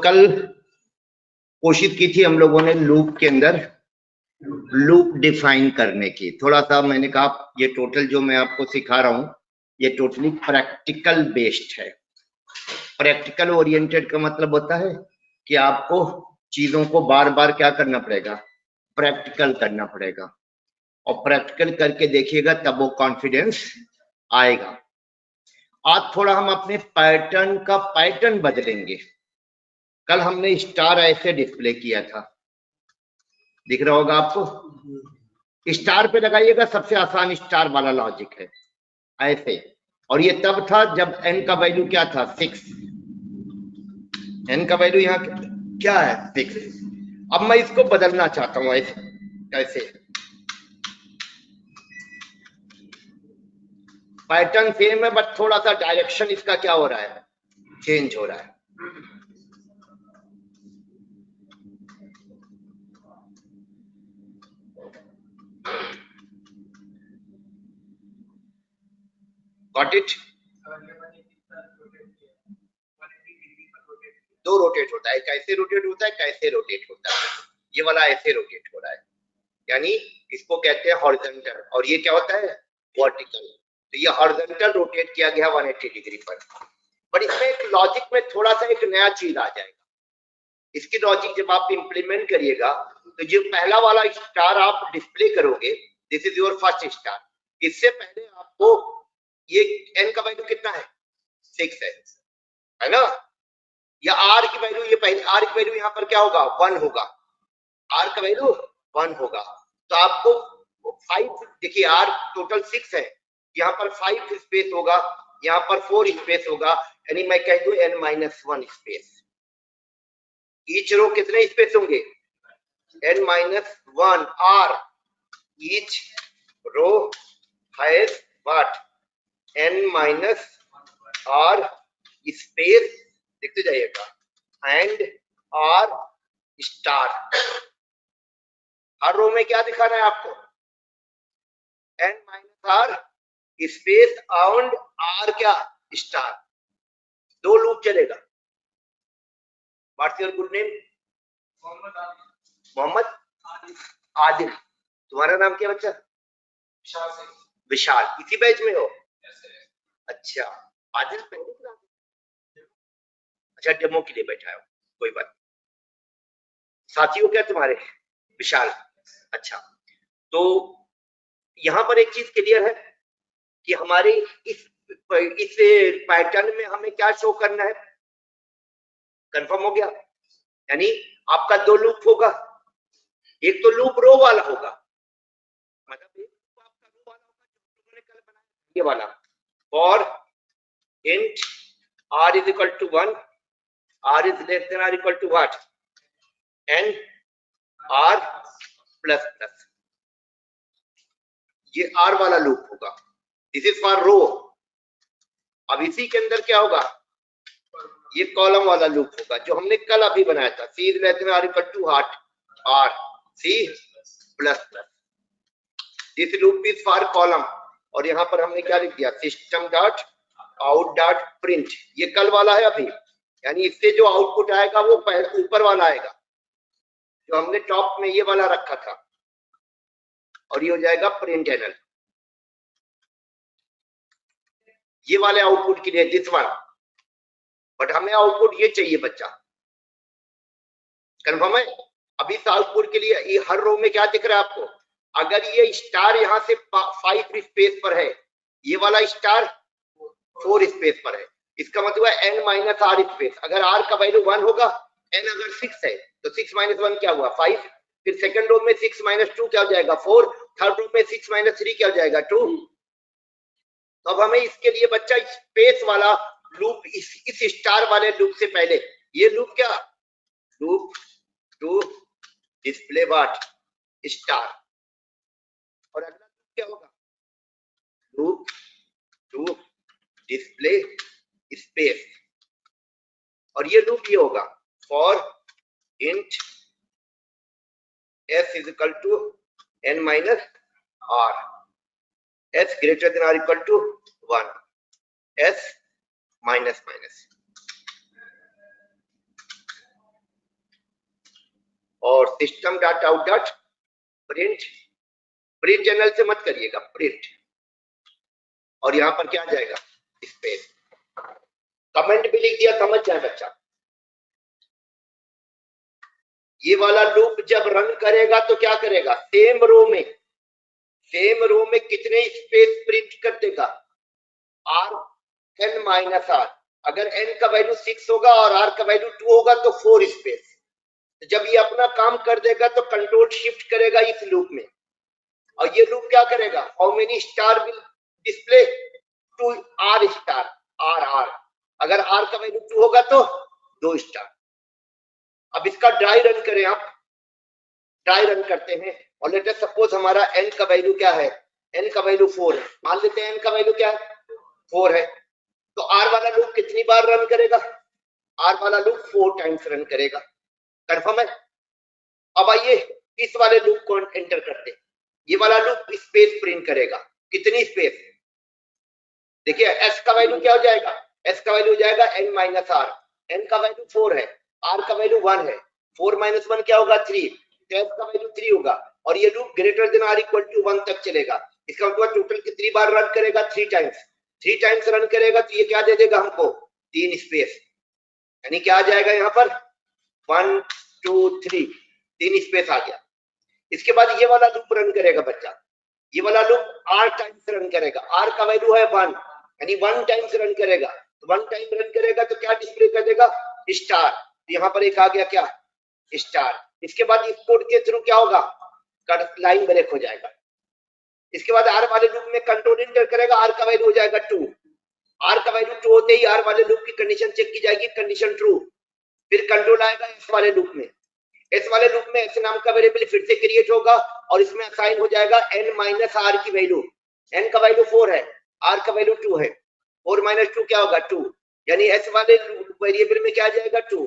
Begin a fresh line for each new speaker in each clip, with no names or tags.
कल कोशिश की थी हम लोगों ने लूप के अंदर लूप डिफाइन करने की। थोड़ा सा मैंने कहा ये टोटल जो मैं आपको सिखा रहा हूं ये टोटली प्रैक्टिकल बेस्ड है। प्रैक्टिकल ओरिएंटेड का मतलब होता है कि आपको चीजों को बार बार क्या करना पड़ेगा, प्रैक्टिकल करना पड़ेगा, और प्रैक्टिकल करके देखिएगा तब वो कॉन्फिडेंस आएगा। आज थोड़ा हम अपने पैटर्न का पैटर्न बदलेंगे। कल हमने स्टार ऐसे डिस्प्ले किया था, दिख रहा होगा आपको। स्टार पे लगाइएगा, सबसे आसान स्टार वाला लॉजिक है ऐसे। और ये तब था जब n का वैल्यू क्या था, 6। n का वैल्यू यहाँ क्या है, 6। अब मैं इसको बदलना चाहता हूं ऐसे, कैसे पैटर्न सेम है बट थोड़ा सा डायरेक्शन इसका क्या हो रहा है, चेंज हो रहा है। Got it. दो रोटेट होता है, कैसे रोटेट होता है, कैसे रोटेट होता है। ये वाला ऐसे रोटेट हो रहा है, यानी इसको कहते हैं हॉरिजॉन्टल, और ये क्या होता है, वर्टिकल। तो ये हॉरिजॉन्टल रोटेट किया गया 180 डिग्री पर। पर इसमें एक लॉजिक में थोड़ा सा एक नया चीज आ जाएगा। इसकी लॉजिक जब आप इंप्लीमेंट करिएगा तो जो पहला वाला स्टार आप डिस्प्ले करोगे, this is your first star, इससे पहले आपको ये n का वैल्यू कितना है, 6 है ना, या r की वैल्यू, ये पहले r की वैल्यू यहाँ पर क्या होगा, 1 होगा, r का वैल्यू 1 होगा। तो आपको 5, देखिए r टोटल 6 है, यहाँ पर 5 स्पेस होगा, यहाँ पर 4 स्पेस होगा, यानी मैं कह दूं n-1 स्पेस। ईच रो कितने स्पेस होंगे, n-1 r, each row has what, n-r space, देखते जाइएगा, एंड r स्टार। हर रो में क्या दिखाना है आपको, n-r स्पेस एंड r क्या, स्टार। दो लूप चलेगा। What's your good name, Mohammad Adil. तुम्हारा नाम क्या बच्चा, विशाल। इसी बैच में हो, अच्छा। आदिल पहले क्लास, अच्छा डेमो के लिए बैठा हो, कोई बात। साथी हो क्या तुम्हारे, विशाल, अच्छा। तो यहाँ पर एक चीज क्लियर है कि हमारे इस पैटर्न में हमें क्या शो करना है, कंफर्म हो गया। यानी आपका दो लूप होगा, एक तो लूप रो वाला होगा, मतलब एक आपका रो वाला होगा जो तुमने कल बनाया, ये वाला, और int r is equal to 1, r is less than or equal to what, n r plus plus, ये r वाला लूप होगा, दिस इज फॉर रो। अब इसी के अंदर क्या होगा, ये कॉलम वाला लूप होगा जो हमने कल अभी बनाया था, c is less than or equal to what, r c plus plus, this loop is for column. और यहाँ पर हमने क्या लिख दिया, system dot out dot print, ये कल वाला है अभी, यानी इससे जो आउटपुट आएगा वो ऊपर वाला आएगा जो हमने टॉप में ये वाला रखा था, और ये हो जाएगा प्रिंट एनल, ये वाले आउटपुट के लिए दिस वन। बट हमें आउटपुट ये चाहिए बच्चा, कंफर्म है। अभी इस आउटपुट के लिए ये हर रो में क्या दिख रहा है आपको, अगर ये स्टार यहाँ से 5 स्पेस पर है, ये वाला स्टार 4 स्पेस पर है, इसका मतलब है n-r स्पेस। अगर r का वैल्यू 1 होगा, n अगर 6 है तो 6 - 1 क्या हुआ, 5। फिर सेकंड रो में 6 - 2 क्या हो जाएगा, 4। थर्ड रो में 6 - 3 क्या हो जाएगा, 2। तो अब हमें इसके लिए बच्चा स्पेस वाला लूप, इस स्टार वाले लूप से पहले ये लूप क्या, loop to display what, star. और अगला लूप क्या होगा, लूप टू डिस्प्ले स्पेस। और ये लूप ये होगा for int s is equal to n-r, s greater than or equal to 1, s minus minus। और system dot out dot print, print channel से मत करिएगा, प्रिंट, और यहाँ पर क्या आ जाएगा स्पेस। कमेंट भी लिख दिया, समझ जाए बच्चा। ये वाला लूप जब रन करेगा तो क्या करेगा, सेम रो में कितने स्पेस प्रिंट कर देगा, आर n माइनस आर। अगर n का वैल्यू 6 होगा और r का वैल्यू 2 होगा तो 4 स्पेस। तो जब ये अपना काम कर देगा तो कंट्रोल शिफ्ट करेगा इस लूप में, और ये लूप क्या करेगा, how many star will display, 2 r star, r। अगर r का वैल्यू 2 होगा तो 2 स्टार। अब इसका ड्राई रन करें, आप ट्राई रन करते हैं, और लेट अस सपोज हमारा n का वैल्यू क्या है, n का वैल्यू 4 है, मान लेते हैं n का वैल्यू क्या है 4 है, तो r वाला लूप कितनी बार रन करेगा, r वाला लूप 4 टाइम्स रन करेगा। कंफर्म है। अब आइए इस वाले लूप को एंटर करते हैं। ये वाला लूप स्पेस प्रिंट करेगा, कितनी स्पेस, देखिए s का वैल्यू क्या हो जाएगा, s का वैल्यू हो जाएगा n माइनस आर, n का वैल्यू 4 है, r का वैल्यू 1 है, 4 माइनस 1 क्या होगा 3, s का वैल्यू 3 होगा, और ये loop greater than or equal to 1 तक चलेगा। इसका मतलब टोटल कितनी बार रन करेगा, 3 टाइम्स रन करेगा, तो ये क्या दे देगा हमको 3 स्पेस, यानी क्या आ जाएगा यहाँ पर 1 2 3, 3 स्पेस आ गया। इसके बाद ये वाला लूप रन करेगा बच्चा, ये वाला लूप r टाइम्स रन करेगा, r का वैल्यू है 1, यानी 1 टाइम्स रन करेगा, तो 1 टाइम रन करेगा तो क्या डिस्प्ले कर देगा स्टार, यहाँ पर एक आ गया क्या स्टार। इसके बाद इस कोड के थ्रू क्या होगा, लाइन ब्रेक हो जाएगा। इसके बाद आर वाले लूप में कंट्रोल इंटर करेगा, आर का वैल्यू हो जाएगा 2, आर का वैल्यू 2 होते ही आर वाले लूप की कंडीशन चेक की जाएगी, कंडीशन ट्रू, फिर कंट्रोल आएगा एस वाले लूप में, एस वाले लूप में एस नाम का वेरिएबल फिर से क्रिएट होगा, और इसमें असाइन हो जाएगा n माइनस आर की वैल्यू, n का वैल्यू 4 है, r का वैल्यू 2 है, 4 माइनस 2 क्या होगा 2, यानी एस वाले वेरिएबल में क्या आ जाएगा 2,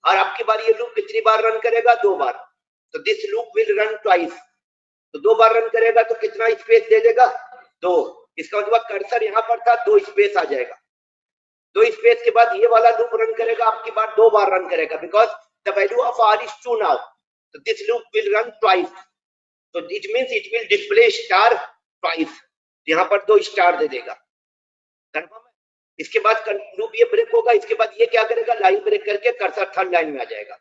और आपकी बार ये लूप कितनी बार रन करेगा 2 बार, तो this loop will run twice, तो 2 बार रन करेगा तो कितना स्पेस दे देगा 2। इसका मतलब कर्सर यहाँ पर था, 2 स्पेस आ जाएगा, 2 स्पेस के बाद ये वाला लूप रन करेगा, आपकी बार 2 बार रन करेगा, because the value of r is 2 now, so this loop will run twice, so it means it will display star twice, यहाँ पर 2 स्टार दे देगा। कंफर्म है। इसके बाद लूप ये ब्रेक होगा, इसके बाद ये क्या करेगा, लाइन ब्रेक करके कर्सर थर्ड लाइन में आ जाएगा,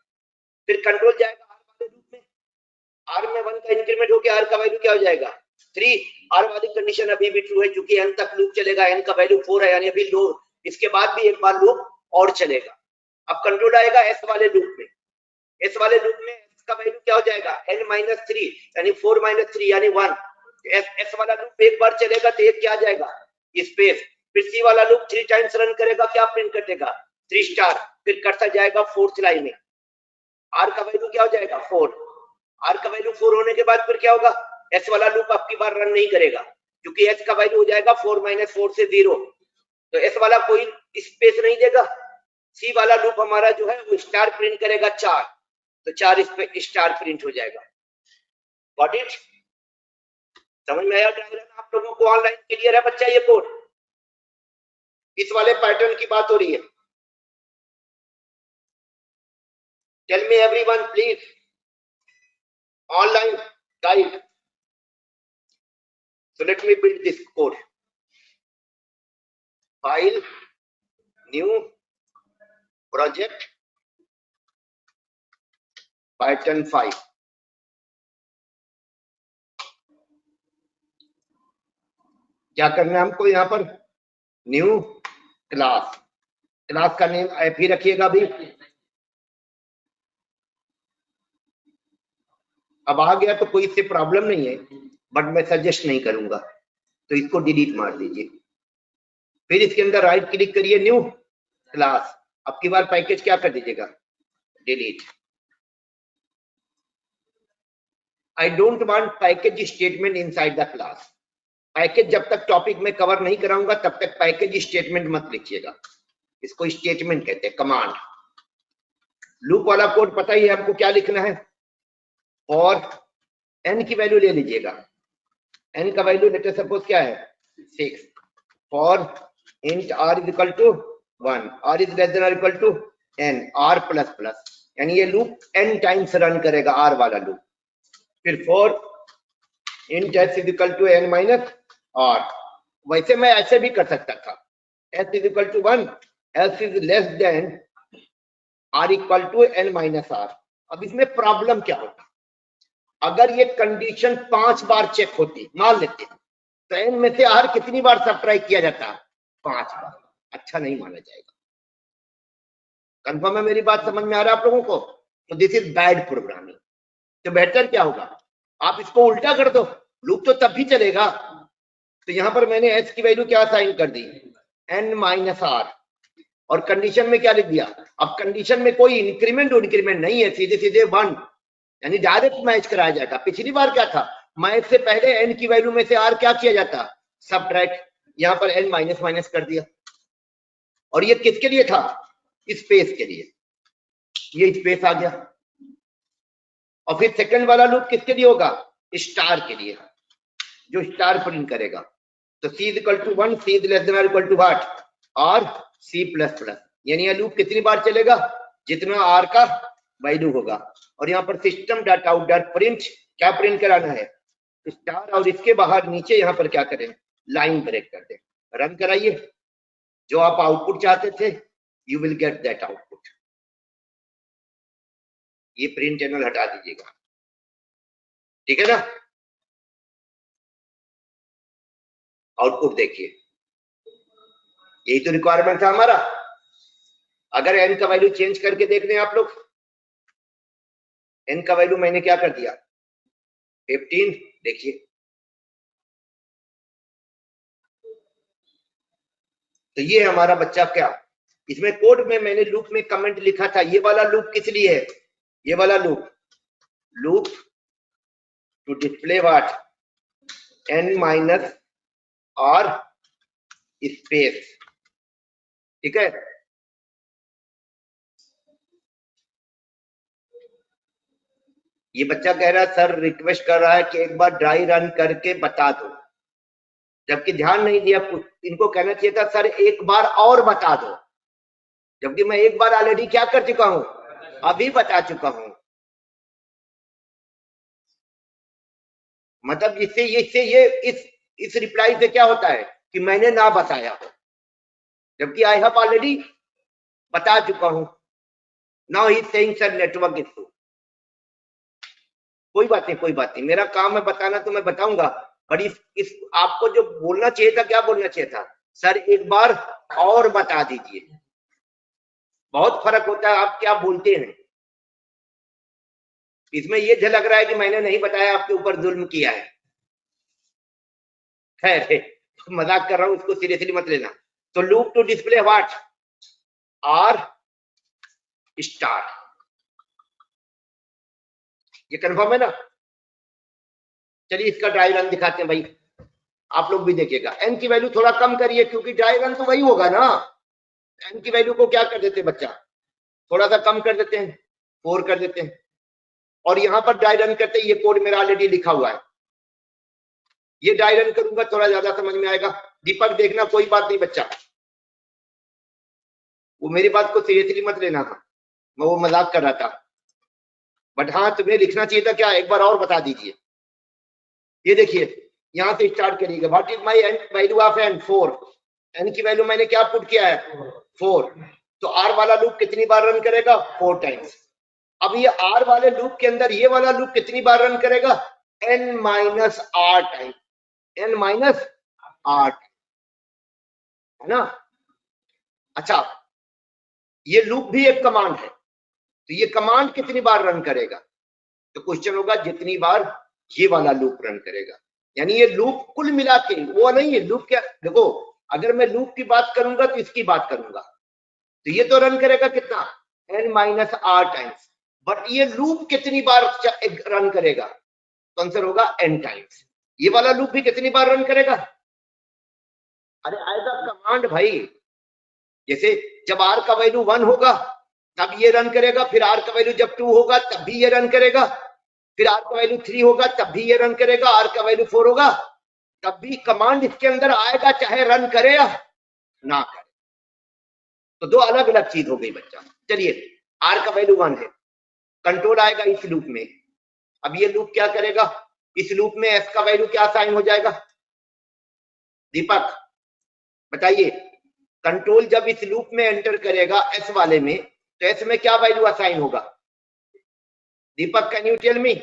फिर कंट्रोल जाएगा r वाले लूप में, r में 1 का इंक्रीमेंट होकर r का वैल्यू क्या हो जाएगा 3, r वाली कंडीशन अभी भी ट्रू है, क्योंकि n तक लूप चलेगा, n का वैल्यू 4 है, यानी अभी लो, इसके बाद भी एक बार लूप और चलेगा। अब कंट्रोल आएगा s वाले लूप में, s वाले लूप में s का वैल्यू क्या हो जाएगा n माइनस 3, यानी 4 माइनस 3 यानी 1, s वाला लूप एक बार चलेगा तो एक क्या आ जाएगा स्पेस, फिर c वाला लूप 3 टाइम्स रन करेगा, क्या प्रिंट कर देगा 3 स्टार, फिर कर्सर जाएगा 4th लाइन में, r का वैल्यू क्या हो जाएगा 4, r का वैल्यू 4 होने के बाद फिर क्या होगा, s वाला लूप आपकी बार रन नहीं करेगा, क्योंकि s का वैल्यू हो जाएगा 4 माइनस 4 से 0, तो s वाला कोई स्पेस नहीं देगा। सी वाला लूप हमारा जो है वो स्टार प्रिंट करेगा 4, तो 4 इस पे स्टार प्रिंट हो जाएगा। गॉट इट, समझ में आया डायग्राम आप लोगों को, ऑनलाइन क्लियर है बच्चा ये कोड, इस वाले पैटर्न की बात हो रही है। Tell me everyone please, online guide, so let me build this code, file new project Python 5, क्या करना है हमको, यहाँ पर न्यू क्लास, क्लास का नेम ऐप ही रखिएगा अभी। अब आ गया तो कोई इससे प्रॉब्लम नहीं है, बट मैं सजेस्ट नहीं करूंगा, तो इसको डिलीट मार दीजिए, फिर इसके अंदर राइट क्लिक करिए न्यू क्लास, अब की बार पैकेज क्या कर दीजिएगा delete. I don't want package statement inside the class, package जब तक टॉपिक में कवर नहीं कराऊंगा तब तक पैकेज स्टेटमेंट मत लिखिएगा, इसको स्टेटमेंट कहते हैं, कमांड। लूप वाला कोड पता ही है हमको क्या लिखना है, और n की वैल्यू ले लीजिएगा, n का वैल्यू लेट अस सपोज क्या है 6, for int r is equal to 1, r is less than और equal to n, r plus plus, यानी ये लूप n टाइम्स रन करेगा, r वाला लूप। फिर for int s is equal to n minus r। वैसे मैं ऐसे भी कर सकता था, s is equal to 1, s is less than r equal to n minus r। अब इसमें प्रॉब्लम क्या होता, अगर ये कंडीशन 5 बार चेक होती, मान लेते हैं, तो n में से r कितनी बार सब्ट्रैक्ट किया जाता है? 5 बार। अच्छा नहीं माना जाएगा। कंफर्म है मेरी बात, समझ में आ रहा है आप लोगों को? तो दिस इज बैड प्रोग्रामिंग। तो बेहतर क्या होगा, आप इसको उल्टा कर दो, लूप तो तब भी चलेगा। तो यहां पर मैंने s की वैल्यू क्या साइन कर दी, n माइनस r, और कंडीशन में क्या लिख दिया। अब कंडीशन में कोई इंक्रीमेंट नहीं है, सीधे सीधे 1, यानी डायरेक्ट मैच कराया जाएगा। पिछली बार क्या था, मैच से पहले n की वैल्यू में से r क्या किया जाता, सबट्रैक्ट। यहां पर n माइनस माइनस कर दिया, और ये किसके लिए था, स्पेस के लिए, ये स्पेस आ गया। और फिर सेकंड वाला लूप किसके लिए होगा, स्टार के लिए, जो स्टार प्रिंट करेगा। तो c is equal to 1, c is less than और इक्वल टू व्हाट, और c प्लस प्लस। यानी ये लूप कितनी बार चलेगा, जितना r का वैल्यू होगा। और यहाँ पर system dot out dot print, क्या प्रिंट कराना है, स्टार, और इसके बाहर नीचे यहाँ पर क्या करें, लाइन ब्रेक कर दें। रन कराइए, जो आप आउटपुट चाहते थे, you will get that output. ये प्रिंट चैनल हटा दीजिएगा, ठीक है ना। आउटपुट देखिए, यही तो रिक्वायरमेंट था हमारा। अगर n का वैल्यू चेंज करके देख लें आप लोग, n का वैल्यू मैंने क्या कर दिया, 15, देखिए। तो ये हमारा बच्चा क्या, इसमें कोड में मैंने लूप में कमेंट लिखा था, ये वाला लूप किस लिए है, ये वाला loop to display what, n minus r space, ठीक है। ये बच्चा कह रहा है, सर रिक्वेस्ट कर रहा है कि एक बार ड्राई रन करके बता दो, जबकि ध्यान नहीं दिया। इनको कहना चाहिए था, सर एक बार और बता दो, जबकि मैं एक बार ऑलरेडी क्या कर चुका हूं, अभी बता चुका हूं। मतलब इससे ये इस रिप्लाई से क्या होता है कि मैंने ना बताया हो, जबकि आई हैव ऑलरेडी बता चुका हूं। Now he is saying sir network issue. कोई बात नहीं, मेरा काम है बताना, तो मैं बताऊंगा। पर इस आपको जो बोलना चाहिए था, क्या बोलना चाहिए था, सर एक बार और बता दीजिए। बहुत फर्क होता है आप क्या बोलते हैं। इसमें ये झलक रहा है कि मैंने नहीं बताया, आपके ऊपर जुल्म किया है। खैर, मजाक कर रहा हूं, उसको सीरियसली मत लेना। तो loop to display what, r star, ये कंफर्म है ना। चलिए इसका ड्राई रन दिखाते हैं भाई, आप लोग भी देखिएगा। एन की वैल्यू थोड़ा कम करिए, क्योंकि ड्राई रन तो वही होगा ना। एन की वैल्यू को क्या कर देते हैं बच्चा, थोड़ा सा कम कर देते हैं, 4 कर देते हैं, और यहां पर ड्राई रन करते हैं। ये कोड मेरा ऑलरेडी लिखा हुआ है, ये ड्राई रन करूंगा, थोड़ा ज्यादा समझ में आएगा। दीपक देखना, कोई बात नहीं बच्चा, वो मेरी बात को सीरियसली मत लेना था, मैं वो मजाक कर रहा था। बट हाँ, तुम्हें लिखना चाहिए था क्या, एक बार और बता दीजिए। ये देखिए, यहां से स्टार्ट करिएगा। What is my value of n, 4। N की वैल्यू मैंने क्या पुट किया है, 4। तो आर वाला लूप कितनी बार रन करेगा, 4 टाइम्स। अब ये आर वाले लूप के अंदर ये वाला लूप कितनी बार रन करेगा, n minus R time, n minus R, है ना। अच्छा, ये लूप भी एक कमांड है, तो ये कमांड कितनी बार रन करेगा, तो क्वेश्चन होगा जितनी बार ये वाला लूप रन करेगा। यानी ये लूप कुल मिला के, वो नहीं है लूप क्या, देखो अगर मैं लूप की बात करूंगा तो इसकी बात करूंगा, तो ये तो रन करेगा कितना, n minus r times. But ये लूप कितनी बार रन करेगा, तो आंसर होगा n टाइम्स। ये वाला लूप भी कितनी बार रन करेगा, अरे आएगा कमांड भाई। जैसे जब r का वैल्यू 1 होगा तब ये रन करेगा, फिर r का वैल्यू जब 2 होगा तब भी ये रन करेगा, फिर r का वैल्यू 3 होगा तब भी ये रन करेगा, r का वैल्यू 4 होगा तब भी कमांड इसके अंदर आएगा, चाहे रन करे या ना करे। तो दो अलग अलग चीज हो गई बच्चा। चलिए, r का वैल्यू 1 है, कंट्रोल आएगा इस लूप में। अब ये लूप क्या करेगा, इस लूप में एस का वैल्यू क्या साइन हो जाएगा, दीपक बताइए। कंट्रोल जब इस लूप में एंटर करेगा एस वाले में, तो एस में क्या वैल्यू असाइन होगा, Deepak can you tell me,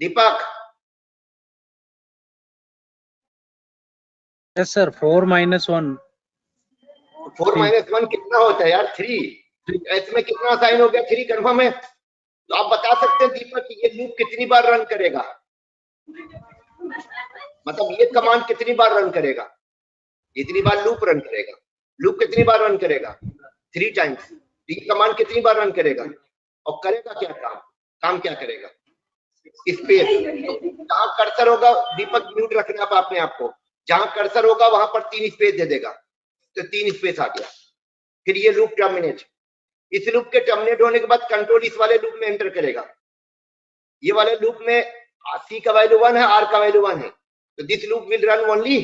Deepak.
Yes sir, 4 - 1।
4 - 1 कितना होता है यार, 3। एस में कितना असाइन हो गया, 3 कंफर्म है। तो आप बता सकते हैं दीपक कि ये लूप कितनी बार रन करेगा, मतलब ये कमांड कितनी बार रन करेगा, जितनी बार लूप रन करेगा। लूप कितनी बार रन करेगा, 3 टाइम्स। ये कमांड कितनी बार रन करेगा, और करेगा क्या काम, काम क्या करेगा, स्पेस। तो जहां कर्सर होगा, दीपक म्यूट रखना आप अपने आप को, जहां कर्सर होगा वहां पर 3 स्पेस दे देगा, तो 3 स्पेस आ गया। फिर ये लूप टर्मिनेट। इस लूप के टर्मिनेट होने के बाद कंट्रोल इस वाले लूप में एंटर करेगा। ये वाले लूप में सी का वैल्यू 1 है, आर का वैल्यू 1 है, तो this loop will run only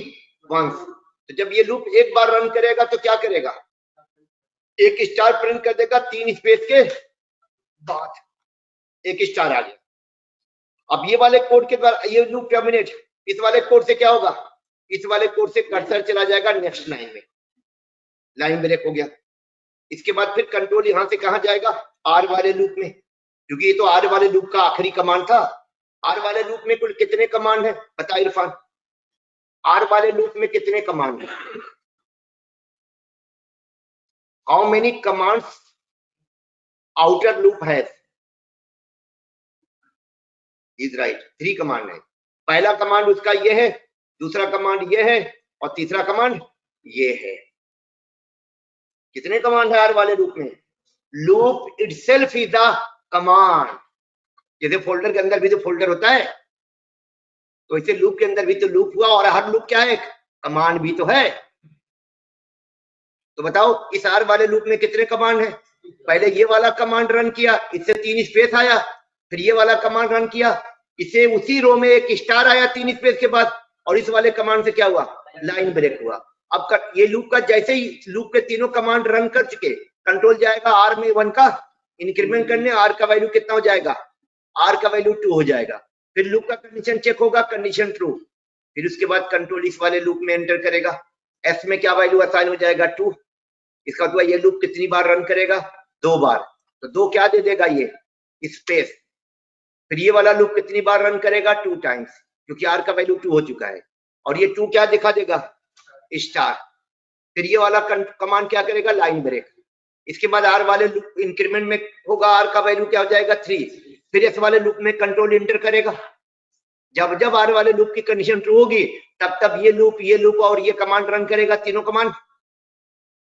once. तो जब ये लूप एक बार रन करेगा तो क्या करेगा, एक स्टार प्रिंट कर देगा 3 स्पेस के बाद, एक स्टार आ गया। अब ये वाले कोड के द्वारा ये लूप टर्मिनेट, इस वाले कोड से क्या होगा, इस वाले कोड से कर्सर चला जाएगा नेक्स्ट लाइन में, लाइन ब्रेक हो गया। इसके बाद फिर कंट्रोल यहां से कहां जाएगा, आर वाले लूप में, क्योंकि ये तो आर वाले लूप का आखिरी कमांड था। आर वाले लूप में कुल कितने कमांड है बता इरफान, आर वाले लूप में कितने कमांड है, how many commands outer loop has, is right, 3 command है। पहला कमांड उसका ये है, दूसरा कमांड ये है, और तीसरा कमांड ये है। कितने कमांड है आर वाले लूप में, loop itself is the command. जैसे फोल्डर के अंदर भी तो फोल्डर होता है, तो इसे लूप के अंदर भी तो लूप हुआ, और हर लूप क्या है, कमांड भी तो है। तो बताओ इस आर वाले लूप में कितने कमांड है, पहले ये वाला कमांड रन किया, इससे 3 स्पेस आया, फिर ये वाला कमांड रन किया, इसे उसी रो में एक स्टार आया 3 स्पेस के बाद, और इस वाले कमांड से क्या हुआ, लाइन ब्रेक हुआ। अब ये लूप का जैसे ही लूप के तीनों कमांड रन कर चुके, कंट्रोल जाएगा आर में 1 का इंक्रीमेंट करने, आर का वैल्यू कितना हो जाएगा, आर का वैल्यू 2 हो जाएगा। फिर लूप का कंडीशन चेक होगा, कंडीशन ट्रू, फिर उसके बाद कंट्रोल इस वाले लूप में एंटर करेगा, एस में क्या वैल्यू असाइन हो जाएगा 2। इसका मतलब ये लूप कितनी बार रन करेगा, 2 बार, तो 2 क्या दे देगा ये स्पेस। फिर ये वाला लूप कितनी बार रन करेगा, 2 टाइम्स, क्योंकि आर का वैल्यू 2 हो चुका है, और ये 2 क्या दिखा देगा, स्टार। फिर ये वाला कमांड क्या करेगा, लाइन ब्रेक। इसके बाद आर वाले लूप इंक्रीमेंट में होगा, आर का वैल्यू क्या हो जाएगा 3। फिर इस वाले लूप में कंट्रोल एंटर करेगा, जब जब आर वाले लूप की कंडीशन ट्रू होगी तब तब ये लूप और ये कमांड रन करेगा, तीनों कमांड।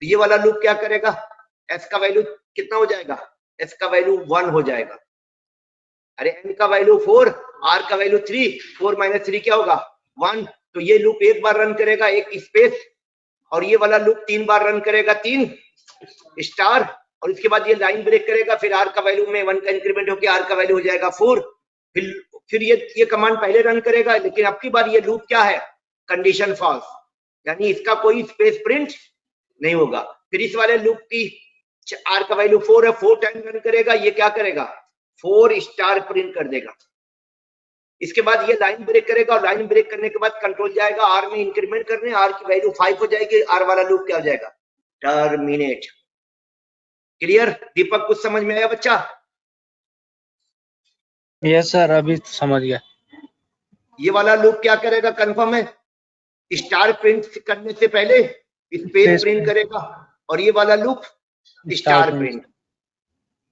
ये वाला लूप क्या करेगा, एस का वैल्यू कितना हो जाएगा, एस का वैल्यू 1 हो जाएगा, अरे एन का वैल्यू 4, आर का वैल्यू 3, 4 - 3 क्या होगा 1। तो ये लूप एक बार रन करेगा, एक स्पेस, और ये वाला लूप 3 बार रन करेगा, 3 स्टार, और इसके बाद ये लाइन ब्रेक करेगा, फिर आर का वैल्यू में 1 का इंक्रीमेंट होकर आर का वैल्यू हो जाएगा 4। फिर ये कमांड पहले रन करेगा, लेकिन अब की बार ये लूप क्या है, कंडीशन फॉल्स, यानी इसका कोई स्पेस प्रिंट नहीं होगा। फिर इस वाले लूप की आर का वैल्यू 4 है, 4 टाइम रन करेगा, ये क्या करेगा 4 स्टार प्रिंट कर देगा। इसके बाद ये लाइन ब्रेक करेगा, और लाइन ब्रेक करने के बाद कंट्रोल जाएगा आर में इंक्रीमेंट करने, आर की वैल्यू 5 हो जाएगी, आर वाला लूप क्या हो जाएगा, टर्मिनेट। क्लियर दीपक, कुछ समझ में आया बच्चा?
यस सर, अभी समझ गया।
ये वाला लूप क्या करेगा, कंफर्म है, स्टार प्रिंट करने से पहले स्पेस प्रिंट करेगा, और ये वाला लूप स्टार प्रिंट,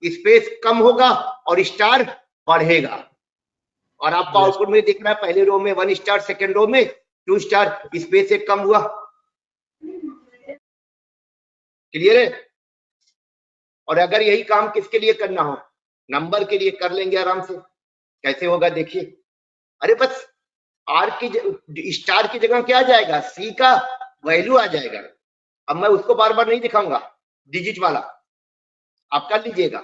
स्पेस कम होगा और स्टार बढ़ेगा। और आपको आउटपुट में दिख रहा है, पहले रो में 1 स्टार, सेकेंड रो में 2 स्टार, स्पेस एक कम हुआ। क्लियर है? और अगर यही काम किसके लिए करना हो, नंबर के लिए, कर लेंगे आराम से। कैसे होगा देखिए, अरे बस आर की स्टार की जगह क्या आ जाएगा, सी का वैल्यू आ जाएगा। अब मैं उसको बार बार नहीं दिखाऊंगा, डिजिट वाला आप कर लीजिएगा।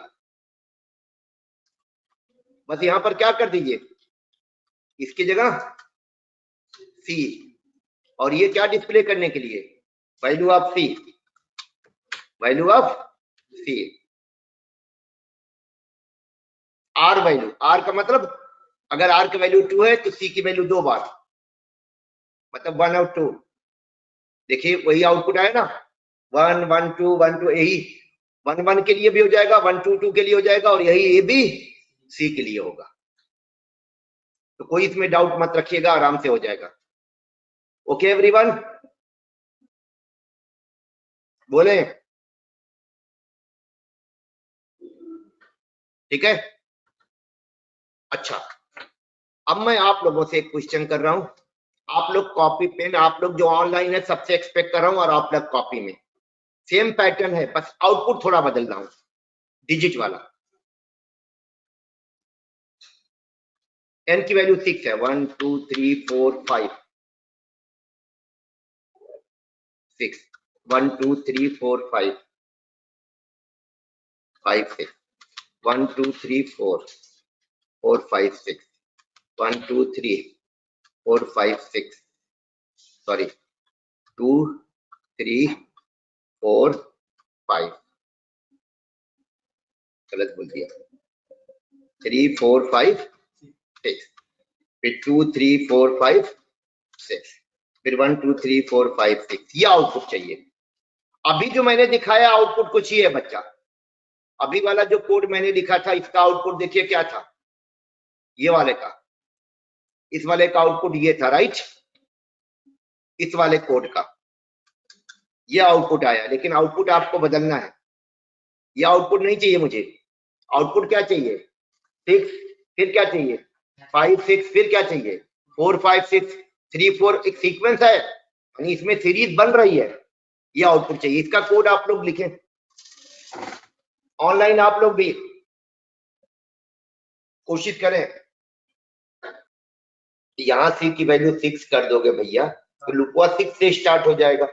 बस यहां पर क्या कर दीजिए, इसकी जगह सी, और ये क्या डिस्प्ले करने के लिए, value of c, value of c. R value, r का मतलब अगर आर की वैल्यू 2 है तो सी की वैल्यू 2 बार, मतलब 1 और 2। देखिए वही आउटपुट आया ना, 1 1 2 1 2, यही 1 1 के लिए भी हो जाएगा, 1 2 2 के लिए हो जाएगा, और यही ए बी सी के लिए होगा। तो कोई इसमें डाउट मत रखिएगा, आराम से हो जाएगा। ओके एवरीवन, बोले ठीक है। अच्छा, अब मैं आप लोगों से एक क्वेश्चन कर रहा हूं, आप लोग कॉपी पेन, आप लोग जो ऑनलाइन है सबसे एक्सपेक्ट कर रहा हूं, और आप लोग कॉपी में सेम पैटर्न है, बस आउटपुट थोड़ा बदल रहा हूं, डिजिट वाला। एन की वैल्यू 6 है, 1 2 3 4 5 6, 1 2 3 4 5 5 6, 1 2 3 4 4 5 6, 1 2 3 4 5 6, सॉरी 2 3 4 5, गलत बोल दिया, 3 4 5 6, फिर 2 3 4 5 6, फिर 1 2 3 4 5 6, ये आउटपुट चाहिए। अभी जो मैंने दिखाया आउटपुट कुछ ही है बच्चा, अभी वाला जो कोड मैंने लिखा था इसका आउटपुट देखिए क्या था, ये वाले का, इस वाले का आउटपुट ये था, राइट, इस वाले कोड का ये आउटपुट आया, लेकिन आउटपुट आपको बदलना है। ये आउटपुट नहीं चाहिए मुझे, आउटपुट क्या चाहिए, 6, फिर क्या चाहिए 5 6, फिर क्या चाहिए 4 5 6 3 4, एक सीक्वेंस है, यानी इसमें सीरीज बन रही है, ये आउटपुट चाहिए। इसका कोड आप लोग लिखें ऑनलाइन, आप लोग भी कोशिश करें। यहां सी की वैल्यू 6 कर दोगे भैया तो लूपवा 6 से स्टार्ट हो जाएगा।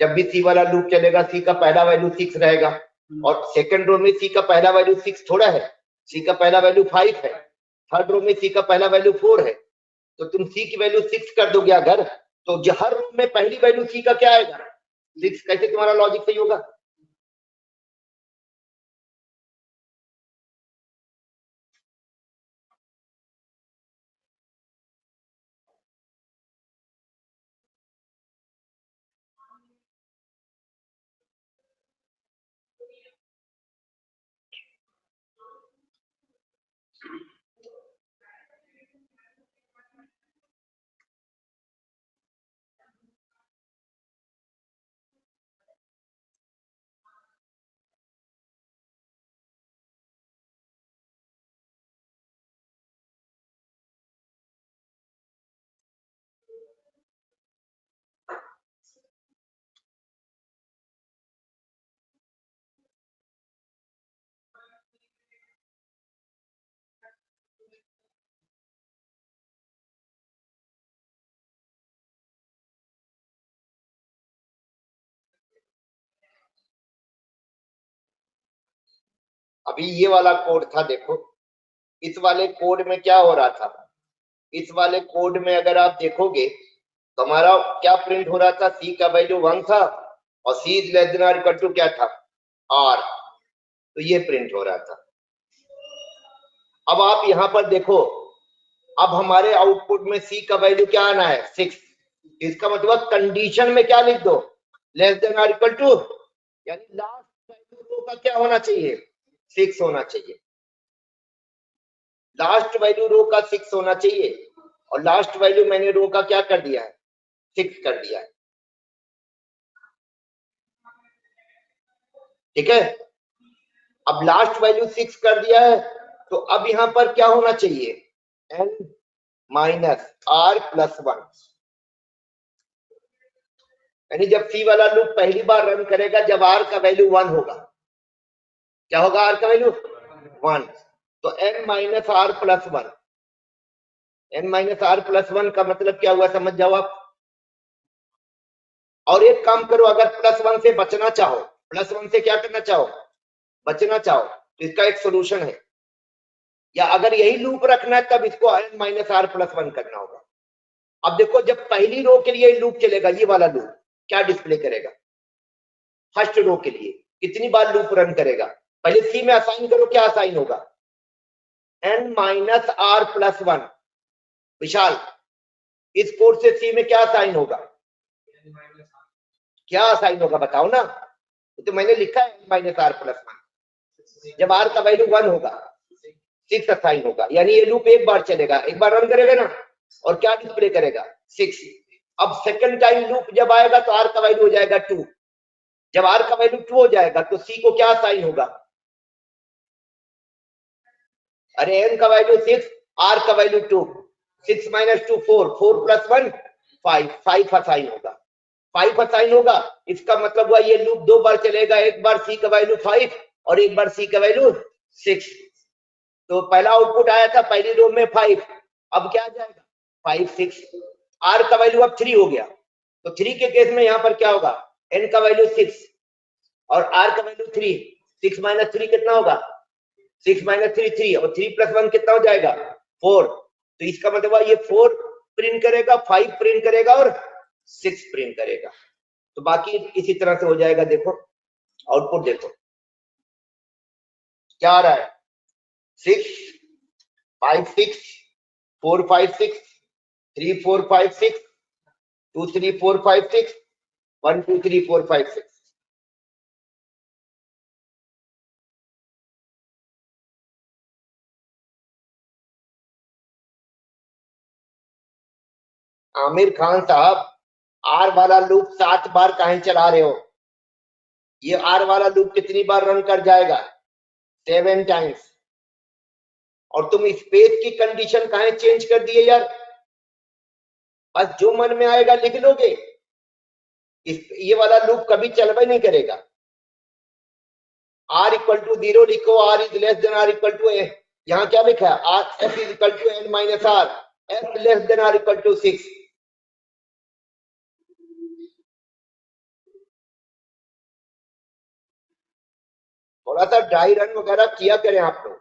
जब भी सी वाला लूप चलेगा सी का पहला वैल्यू 6 रहेगा, और सेकंड रो में सी का पहला वैल्यू 6 थोड़ा है, सी का पहला वैल्यू 5 है, थर्ड रो में सी का पहला वैल्यू 4 है, तो तुम सी की वैल्यू 6 कर दोगे अगर, तो हर रो में पहली वैल्यू सी का क्या आएगा 6, कैसे तुम्हारा लॉजिक सही होगा। अभी ये वाला कोड था, देखो इस वाले कोड में क्या हो रहा था, इस वाले कोड में अगर आप देखोगे तो हमारा क्या प्रिंट हो रहा था, सी का वैल्यू 1 था और सी इज लेस देन और इक्वल टू क्या था आर, तो ये प्रिंट हो रहा था। अब आप यहां पर देखो, अब हमारे आउटपुट में सी का वैल्यू क्या आना है 6, इसका मतलब कंडीशन में क्या लिख दो लेस देन और इक्वल टू, यानी लास्ट वैल्यू का क्या होना चाहिए 6 होना चाहिए, लास्ट वैल्यू रो का 6 होना चाहिए, और लास्ट वैल्यू मैंने रो का क्या कर दिया है 6 कर दिया है, ठीक है। अब लास्ट वैल्यू 6 कर दिया है, तो अब यहां पर क्या होना चाहिए n माइनस आर प्लस 1, यानी जब सी वाला लूप पहली बार रन करेगा जब आर का वैल्यू 1 होगा, क्या होगा आर का वैल्यू 1, तो n minus r plus 1, n minus r plus 1 का मतलब क्या हुआ समझ जाओ आप। और एक काम करो, अगर प्लस 1 से बचना चाहो, प्लस 1 से क्या करना चाहो बचना चाहो, तो इसका एक सोल्यूशन है, या अगर यही लूप रखना है तब इसको n माइनस आर प्लस 1 करना होगा। अब देखो जब पहली रो के लिए लूप चलेगा ये वाला लूप क्या डिस्प्ले करेगा फर्स्ट रो के लिए, कितनी बार लूप रन करेगा? पहले सी में असाइन करो, क्या असाइन होगा? n minus r plus 1। Vishal, इस कोड से सी में क्या असाइन होगा? क्या असाइन होगा बताओ ना? तो मैंने लिखा है n माइनस आर प्लस 1। जब r का वैल्यू 1 होगा 6 असाइन होगा, यानी ये लूप एक बार चलेगा, एक बार रन करेगा ना, और क्या डिस्प्ले करेगा? 6। अब सेकंड टाइम लूप जब आएगा तो r का वैल्यू हो जाएगा 2। जब r का वैल्यू 2 हो जाएगा तो c को क्या असाइन होगा? अरे n का वैल्यू 6, r का वैल्यू 2, 6 माइनस 2 4, 4 प्लस 1 5, 5 असाइन होगा। 5 असाइन होगा, इसका मतलब हुआ ये लूप 2 बार चलेगा, एक बार c का वैल्यू 5 और एक बार c का वैल्यू 6। तो पहला आउटपुट आया था पहली रो में 5, अब क्या आ जाएगा? 5 6। r का वैल्यू अब 3 हो गया, तो 3 के केस में यहां पर क्या होगा? n का वैल्यू 6 और r का वैल्यू 3, 6 माइनस 3 कितना होगा? 6 माइनस 3 3, और 3 प्लस 1 कितना हो जाएगा? 4। तो इसका मतलब ये 4 प्रिंट करेगा, 5 प्रिंट करेगा और 6 प्रिंट करेगा। तो बाकी इसी तरह से हो जाएगा। देखो आउटपुट, देखो क्या आ रहा है? 6 5 6, 4 5 6, 3 4 5 6, 2 3 4 5 6, 1 2 3 4 5 6। आमिर खान साहब, आर वाला लूप 7 बार काहे चला रहे हो? ये आर वाला लूप कितनी बार रन कर जाएगा? 7 टाइम्स। और तुम स्पेस की कंडीशन काहे चेंज कर दिए यार? बस जो मन में आएगा लिख लोगे। ये वाला लूप कभी चलबे नहीं करेगा। r इक्वल टू 0 लिखो, r is less than r equal to A. यहाँ क्या लिखा है? r f is equal to n minus r, f less than r equal to 6। थोड़ा सा ड्राई रन वगैरह किया करें आप लोग।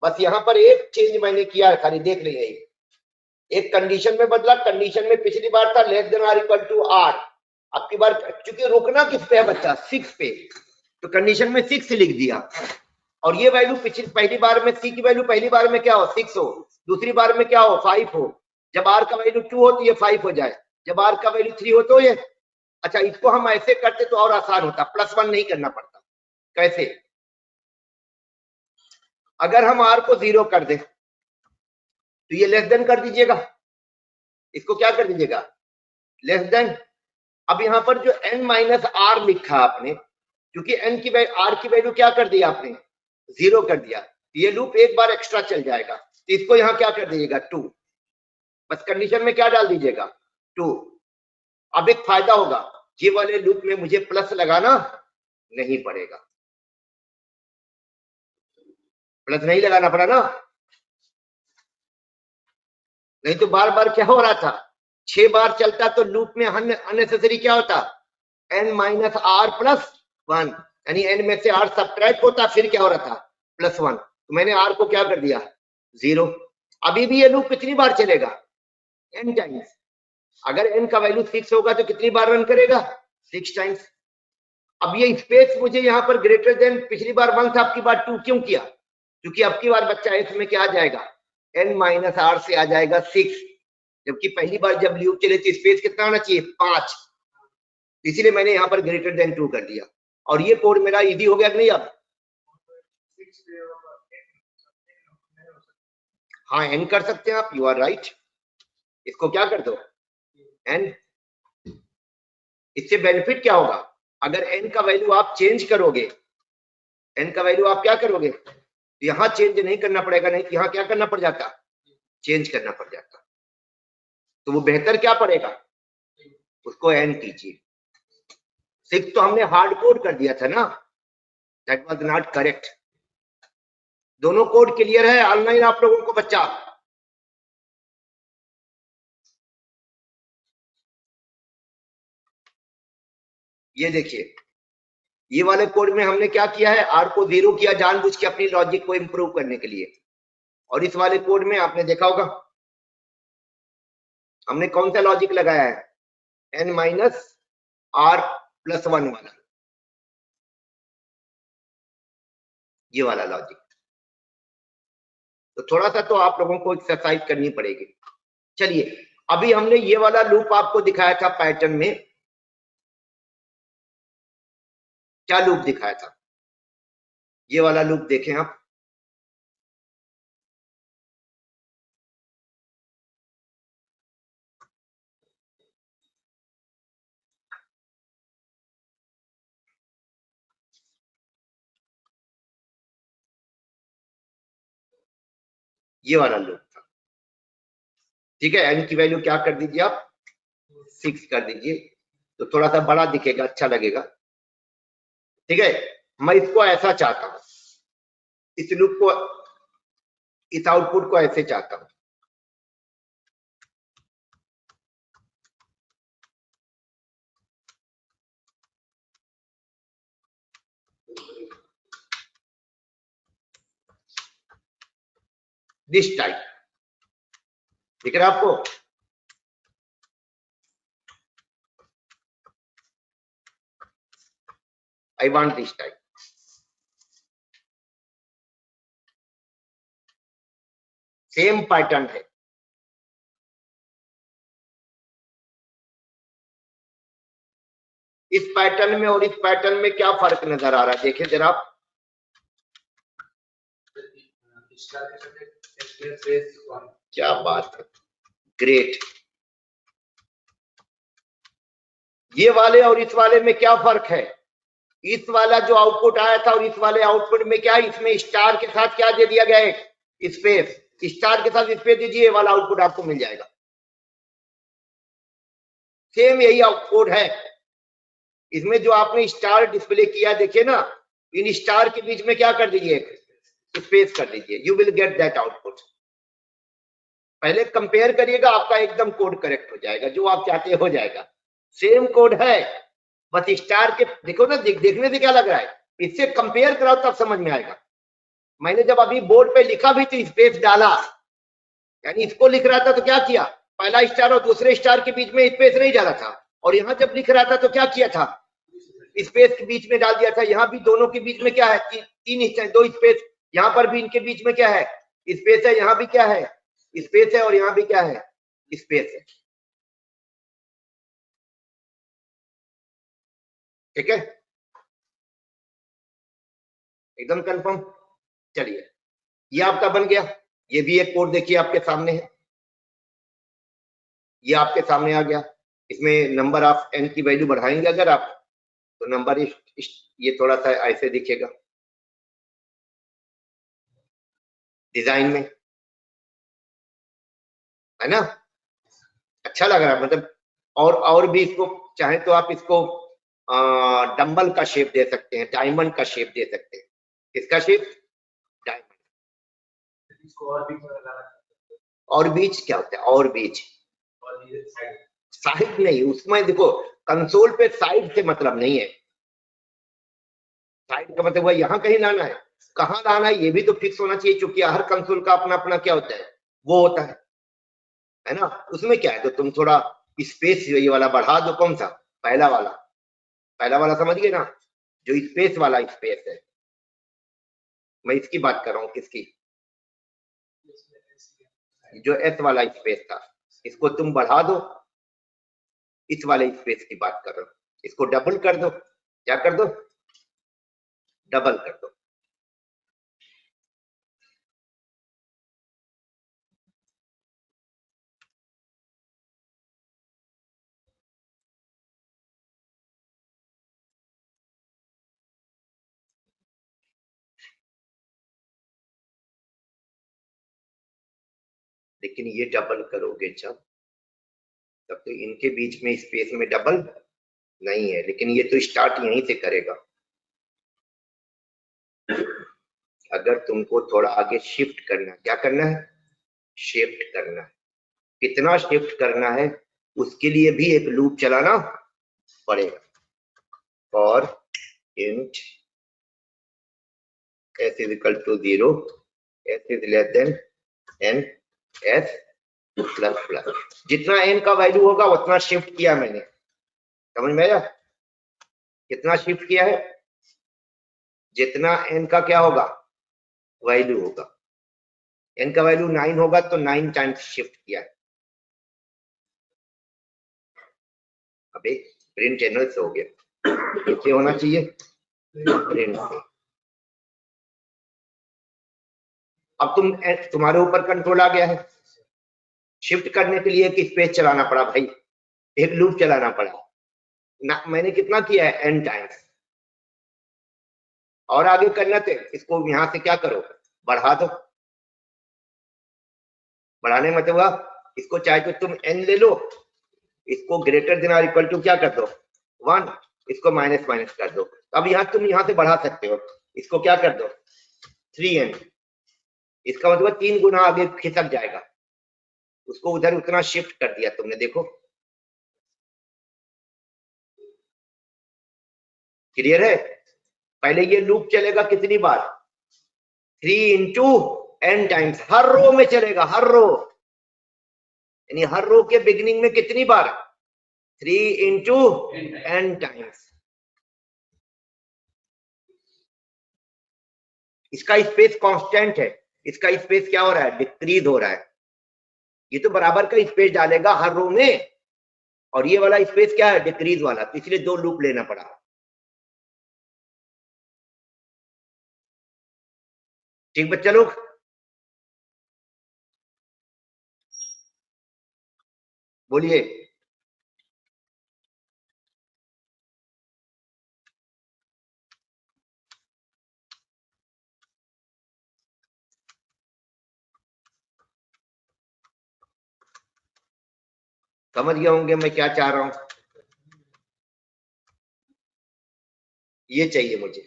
बस यहाँ पर एक चेंज मैंने किया है, खाली देख लीजिए। एक कंडीशन में बदला, कंडीशन में पिछली बार था less than or equal to r, अब की बार क्योंकि रुकना किस पे है बच्चा? 6 पे, तो कंडीशन में 6 लिख दिया। और ये वैल्यू पिछली पहली बार में सी की वैल्यू पहली बार में क्या हो? 6 हो, दूसरी बार में क्या हो? 5 हो। जब आर का वैल्यू 2 हो तो ये 5 हो जाए, जब आर का वैल्यू 3 हो तो ये। अच्छा, इसको हम ऐसे करते तो और आसान होता, +1 नहीं करना पड़ता। कैसे? अगर हम आर को 0 कर दे तो ये लेस देन कर दीजिएगा, इसको क्या कर दीजिएगा? Less than. अब यहां पर जो n माइनस आर लिखा आपने, क्योंकि n की आर की वैल्यू क्या कर दी आपने? 0 कर दिया, ये लूप एक बार एक्स्ट्रा चल जाएगा, तो इसको यहां क्या कर दीजिएगा? 2। बस कंडीशन में क्या डाल दीजिएगा? 2। अब एक फायदा होगा, ये वाले लूप में मुझे प्लस लगाना नहीं पड़ेगा, प्लस नहीं लगाना पड़ा ना। नहीं तो बार बार क्या हो रहा था? 6 बार चलता तो लूप में अननेसेसरी क्या होता? n माइनस आर प्लस 1, यानी n में से r सब्ट्रैक्ट होता, फिर क्या हो रहा था? +1। तो मैंने r को क्या कर दिया? 0। अभी भी ये लूप कितनी बार चलेगा? n times. अगर n का वैल्यू 6 होगा तो कितनी बार रन करेगा? 6 टाइम्स। अब ये स्पेस मुझे यहाँ पर ग्रेटर देन पिछली बार 1 था, अब की बार 2 क्यों किया? क्योंकि अब की बार बच्चा इसमें क्या आ जाएगा? n माइनस आर से आ जाएगा 6, जबकि पहली बार जब लूप चले तो स्पेस कितना होना चाहिए? 5। इसीलिए मैंने यहाँ पर ग्रेटर देन 2 कर दिया, और ये कोड मेरा इजी हो गया कि नहीं? अब हाँ, n कर सकते हैं आप, यू आर राइट। इसको क्या कर दो? n। इससे बेनिफिट क्या होगा? अगर n का वैल्यू आप चेंज करोगे, n का वैल्यू आप क्या करोगे? यहाँ चेंज नहीं करना पड़ेगा, नहीं यहाँ क्या करना पड़ जाता? चेंज करना पड़ जाता। तो वो बेहतर क्या पड़ेगा? उसको n कीजिए। 6 तो हमने हार्ड कोड कर दिया था ना, दैट वाज नॉट करेक्ट। दोनों कोड क्लियर है ऑनलाइन आप लोगों को बच्चा? ये देखिए, ये वाले कोड में हमने क्या किया है? आर को 0 किया जानबूझ के अपनी लॉजिक को इंप्रूव करने के लिए। और इस वाले कोड में आपने देखा होगा हमने कौन सा लॉजिक लगाया है? n माइनस आर प्लस 1 वाला। ये वाला लॉजिक। तो थोड़ा सा तो आप लोगों को एक्सरसाइज करनी पड़ेगी। चलिए, अभी हमने ये वाला लूप आपको दिखाया था पैटर्न में, क्या लूप दिखाया था? ये वाला लूप देखें आप, ये वाला लूप था, ठीक है। एन की वैल्यू क्या कर दीजिए आप, 6 कर दीजिए, तो थोड़ा सा बड़ा दिखेगा, अच्छा लगेगा, ठीक है। मैं इसको ऐसा चाहता हूं, इस लूप को, इस आउटपुट को ऐसे चाहता हूं, दिस टाइप, दिख रहा है आपको? I want this type. Same pattern है, इस पैटर्न में और इस पैटर्न में क्या फर्क नजर आ रहा है, देखिए जरा आप। क्या बात है, ग्रेट। ये वाले और इस वाले में क्या फर्क है? इस वाला जो आउटपुट आया था और इस वाले आउटपुट में क्या, इसमें स्टार के साथ क्या दे दिया गया है, स्पेस। स्टार के साथ स्पेस दीजिए, ये वाला आउटपुट आपको मिल जाएगा। सेम यही आउटपुट है, इसमें जो आपने स्टार डिस्प्ले किया, देखिए ना, इन स्टार के बीच में क्या कर दीजिए, स्पेस कर दीजिए, you will get that output. पहले कंपेयर करिएगा, आपका एकदम कोड करेक्ट हो जाएगा, जो आप चाहते हो जाएगा। सेम कोड है, बस स्टार के देखो ना, देखने से क्या लग रहा है, इससे कंपेयर कराओ तब समझ में आएगा। मैंने जब अभी बोर्ड पे लिखा भी तो स्पेस डाला, यानी इसको लिख रहा था तो क्या किया, पहला स्टार और दूसरे स्टार के बीच में स्पेस नहीं डाला था, और यहां जब लिख रहा था तो क्या किया था, स्पेस के बीच में डाल दिया था। यहां भी दोनों के बीच में क्या है, तीन दो स्पेस, यहां पर भी इनके बीच में क्या है, स्पेस है, यहां भी क्या है, स्पेस है, और यहां भी क्या है, स्पेस है, ठीक है, एकदम कंफर्म। चलिए, ये आपका बन गया, ये भी एक कोड देखिए आपके सामने है, ये आपके सामने आ गया। इसमें नंबर ऑफ एन की वैल्यू बढ़ाएंगे अगर आप, तो नंबर ये थोड़ा सा ऐसे दिखेगा डिजाइन में, है ना, अच्छा लग रहा है मतलब। और भी इसको चाहे तो आप इसको डंबल का शेप दे सकते हैं, डायमंड का शेप दे सकते हैं। इसका शेप डायमंड। और बीच क्या होता है, और बीच साइड नहीं, उसमें देखो कंसोल पे साइड से मतलब नहीं है, साइड का मतलब यहाँ कहीं लाना है, कहाँ लाना है ये भी तो फिक्स होना चाहिए, क्योंकि हर कंसोल का अपना अपना क्या होता है, वो होता है ना। उसमें क्या है, तो तुम थोड़ा स्पेस ये वाला बढ़ा दो, कौन सा, पहला वाला, पहला वाला समझ गए ना, जो स्पेस वाला स्पेस है, मैं इसकी बात कर रहा हूँ, किसकी, जो एस वाला स्पेस था, इसको तुम बढ़ा दो, इस वाले स्पेस की बात कर रहा हूँ, इसको डबल कर दो, क्या कर दो, डबल कर दो। लेकिन ये डबल करोगे जब, तब तो इनके बीच में स्पेस में डबल नहीं है, लेकिन ये तो स्टार्ट यहीं से करेगा। अगर तुमको थोड़ा आगे शिफ्ट करना, क्या करना है, शिफ्ट करना है, कितना शिफ्ट करना है, उसके लिए भी एक लूप चलाना पड़ेगा। और int s is equal to 0, s is less than n, s plus plus, जितना n का वैल्यू होगा उतना शिफ्ट किया मैंने, समझ में आया, कितना शिफ्ट किया है, जितना n का क्या होगा वैल्यू होगा, n का वैल्यू 9 होगा तो 9 टाइम्स शिफ्ट किया है। अबे प्रिंट एनल से हो गया, ये होना चाहिए प्रिंट से। अब तुम्हारे ऊपर कंट्रोल आ गया है। शिफ्ट करने के लिए एक स्पेस चलाना पड़ा भाई, एक लूप चलाना पड़ा ना। मैंने कितना किया है n टाइम्स, और आगे करना थे इसको यहां से क्या करो, बढ़ा दो। बढ़ाने मतलब इसको चाहे तो तुम n ले लो, इसको ग्रेटर देन और इक्वल टू क्या कर दो 1, इसको माइनस माइनस कर दो। अब यहाँ तुम यहाँ से बढ़ा सकते हो, इसको क्या कर दो 3n, इसका मतलब 3 गुना आगे खिसक जाएगा, उसको उधर उतना शिफ्ट कर दिया तुमने। देखो क्लियर है। पहले ये लूप चलेगा कितनी बार, 3 इंटू n टाइम्स, हर रो में चलेगा, हर रो, यानी हर रो के बिगिनिंग में कितनी बार 3 इंटू n टाइम्स। इसका स्पेस कांस्टेंट है, इसका स्पेस क्या हो रहा है, डिक्रीज हो रहा है। ये तो बराबर का स्पेस डालेगा हर रो में, और ये वाला स्पेस क्या है, डिक्रीज वाला, तो इसलिए 2 लूप लेना पड़ा। ठीक बच्चा लोग, बोलिए। समझ गए होंगे मैं क्या चाह रहा हूं, ये चाहिए मुझे।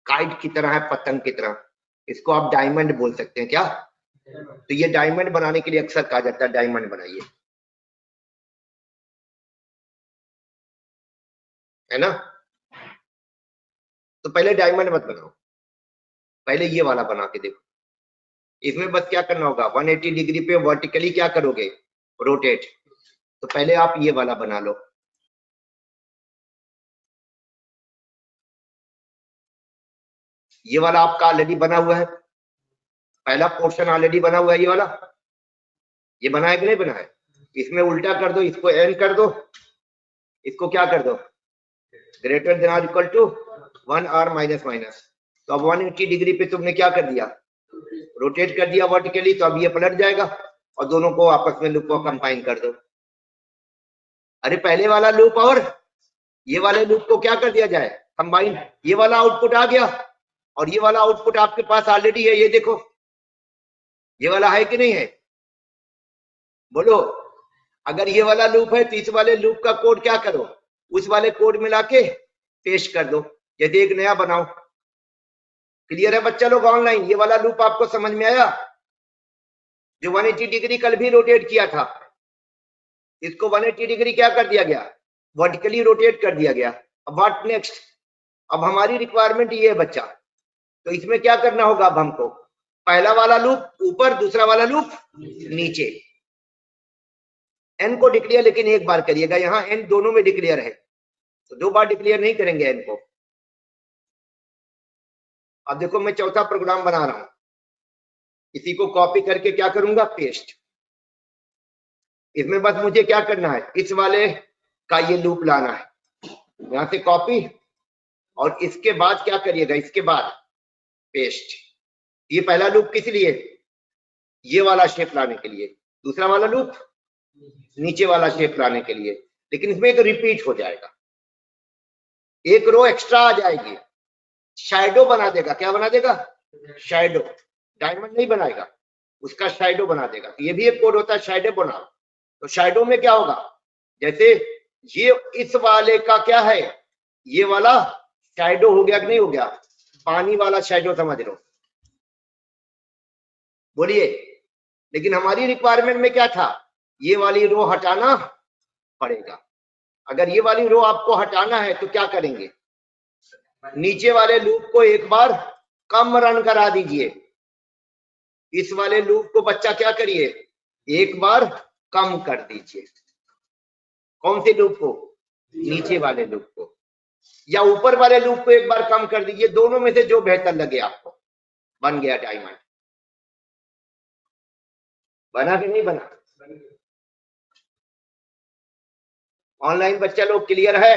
काइट की तरह है, पतंग की तरह, इसको आप डायमंड बोल सकते हैं क्या। तो ये डायमंड बनाने के लिए अक्सर कहा जाता है डायमंड बनाइए, है ना। तो पहले डायमंड मत बनाओ, पहले ये वाला बना के देखो। इसमें बस क्या करना होगा, 180 डिग्री पे वर्टिकली क्या करोगे, रोटेट। तो पहले आप ये वाला बना लो, ये वाला आपका ऑलरेडी बना हुआ है, पहला पोर्शन ऑलरेडी बना हुआ है, ये वाला, ये बना है कि नहीं बना है। इसमें उल्टा कर दो, इसको एन कर दो, इसको क्या कर दो ग्रेटर देन और इक्वल टू 1 और माइनस माइनस। तो अब 180 डिग्री पे तुमने क्या कर दिया, रोटेट कर दिया वर्टिकली, तो अब ये पलट जाएगा और दोनों को आपस में लूप को कंबाइन कर दो। अरे पहले वाला लूप और ये वाले लूप को क्या कर दिया जाए, कंबाइन। ये वाला आउटपुट आ गया और ये वाला आउटपुट आपके पास ऑलरेडी है, ये देखो, ये वाला है कि नहीं है, बोलो। अगर ये वाला लूप है तो इस वाले लूप का कोड क्या करो, उस वाले कोड में लाके पेस्ट कर दो, जैसे एक नया बनाओ। क्लियर है बच्चा लोग ऑनलाइन, ये वाला लूप आपको समझ में आया, जो 180 डिग्री कल भी रोटेट किया था, इसको 180 डिग्री क्या कर दिया गया, वर्टिकली रोटेट कर दिया गया। अब व्हाट नेक्स्ट, अब हमारी रिक्वायरमेंट ये है बच्चा, तो इसमें क्या करना होगा अब हमको, पहला वाला लूप ऊपर, दूसरा वाला लूप नीचे। एन को डिक्लेयर लेकिन एक बार करिएगा, यहाँ एन दोनों में डिक्लेयर है, तो 2 बार डिक्लेयर नहीं करेंगे एन को। अब देखो मैं चौथा प्रोग्राम बना रहा हूं, इसी को कॉपी करके क्या करूंगा, पेस्ट। इसमें बस मुझे क्या करना है, इस वाले का ये लूप लाना है, यहां से कॉपी, और इसके बाद क्या करिएगा, इसके बाद पेस्ट। ये पहला लूप किस लिए, ये वाला शेप लाने के लिए, दूसरा वाला लूप नीचे वाला शेप लाने के लिए, लेकिन इसमें एक रिपीट हो जाएगा, एक रो एक्स्ट्रा आ जाएगी, शैडो बना देगा। क्या बना देगा, शैडो, डायमंड नहीं बनाएगा, उसका शैडो बना देगा। ये भी एक कोड होता है शैडो बनाओ। तो शैडो में क्या होगा, जैसे ये इस वाले का क्या है, ये वाला शैडो हो गया कि नहीं हो गया, पानी वाला शैडो समझ लो, बोलिए। लेकिन हमारी रिक्वायरमेंट में क्या था, ये वाली रो हटाना पड़ेगा। अगर ये वाली रो आपको हटाना है तो क्या करेंगे, नीचे वाले लूप को एक बार कम रन करा दीजिए, इस वाले लूप को बच्चा क्या करिए, एक बार कम कर दीजिए। कौन से लूप को? नीचे वाले लूप को या ऊपर वाले लूप को एक बार कम कर दीजिए, दोनों में से जो बेहतर लगे आपको। बन गया डायमंड। बना कि नहीं बना? ऑनलाइन बच्चा लोग क्लियर है?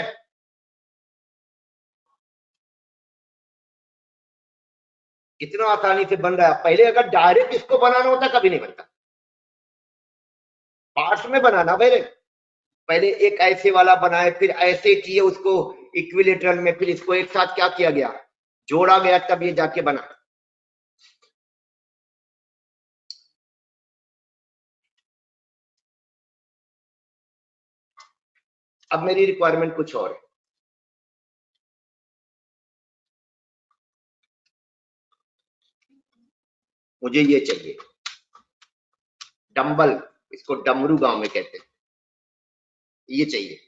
कितना आसानी से बन रहा है। पहले अगर डायरेक्ट इसको बनाना होता कभी नहीं बनता, पार्ट्स में बनाना। पहले एक ऐसे वाला बनाए, फिर ऐसे किए उसको इक्विलेटरल में, फिर इसको एक साथ क्या किया गया, जोड़ा गया, तब ये जाके बना। अब मेरी रिक्वायरमेंट कुछ और है। मुझे ये चाहिए डंबल, इसको डमरू गांव में कहते हैं, ये चाहिए।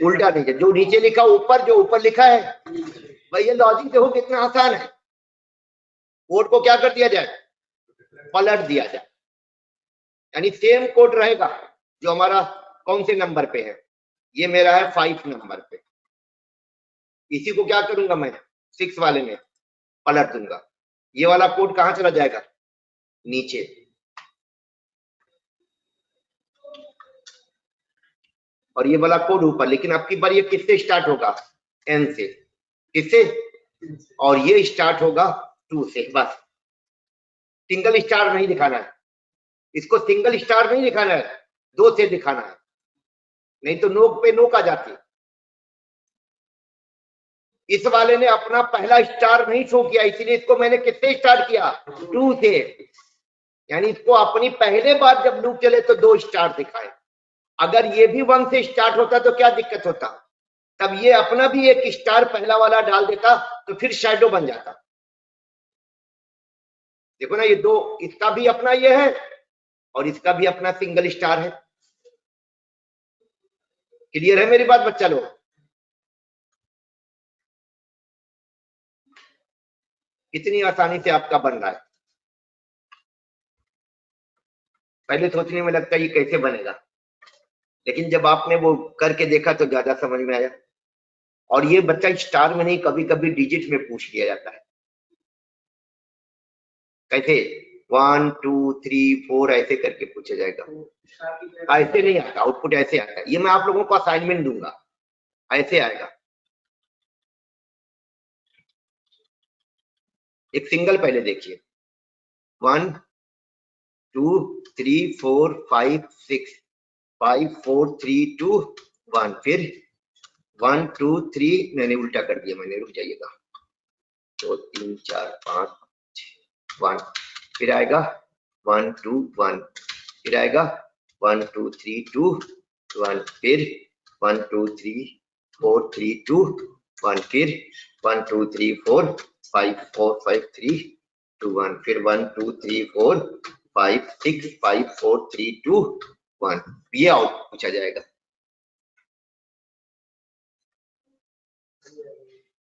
उल्टा नहीं है, जो नीचे लिखा ऊपर, जो ऊपर लिखा है भाई। ये लॉजिक देखो कितना आसान है। कोड को क्या कर दिया जाए, पलट दिया जाए, यानी सेम कोड रहेगा जो हमारा कौन से नंबर पे है, ये मेरा है 5 नंबर पे। इसी को क्या करूंगा मैं 6 वाले में पलट दूंगा। ये वाला कोड कहां चला जाएगा, नीचे। और ये वाला कोड ऊपर। लेकिन अब की बार ये किससे स्टार्ट होगा, एन से। किससे? और ये स्टार्ट होगा 2 से। बस सिंगल स्टार नहीं दिखाना है इसको, सिंगल स्टार नहीं दिखाना है, 2 से दिखाना है, नहीं तो नोक पे नोक आ जाती है। इस वाले ने अपना पहला स्टार नहीं शो किया, इसीलिए इसको मैंने किससे स्टार्ट किया, 2 से। यानी इसको अपनी पहले बार जब लूप चले तो 2 स्टार दिखाए। अगर ये भी 1 से स्टार्ट होता तो क्या दिक्कत होता, तब ये अपना भी एक स्टार पहला वाला डाल देता तो फिर शैडो बन जाता। देखो ना, ये 2, इसका भी अपना ये है और इसका भी अपना सिंगल स्टार है। क्लियर है मेरी बात बच्चा लोग? कितनी आसानी से आपका बन रहा है। पहले सोचने में लगता है ये कैसे बनेगा, लेकिन जब आपने वो करके देखा तो ज्यादा समझ में आया। और ये बच्चा स्टार में नहीं, कभी कभी डिजिट में पूछ लिया जाता है। कैसे 1 2 3 4 ऐसे करके पूछा जाएगा। ऐसे नहीं आता, आउटपुट ऐसे आता है। ये मैं आप लोगों को असाइनमेंट दूंगा, ऐसे आएगा। एक सिंगल पहले देखिए, 1 2 3 4 5 6 5 4 3 2 1, फिर 1 2 3, मैंने उल्टा कर दिया, मैंने, रुक जाइएगा, 2 3 4 5 1, फिर आएगा 1 2 1, फिर आएगा 1 2 3 2 1, फिर 1 2 3 4 3 2 1, फिर 1 2 3 4 5 4 5 3 2 1, फिर 1 2 3 4 5 6 5 4 3 2 1। ये आउट पूछा जाएगा।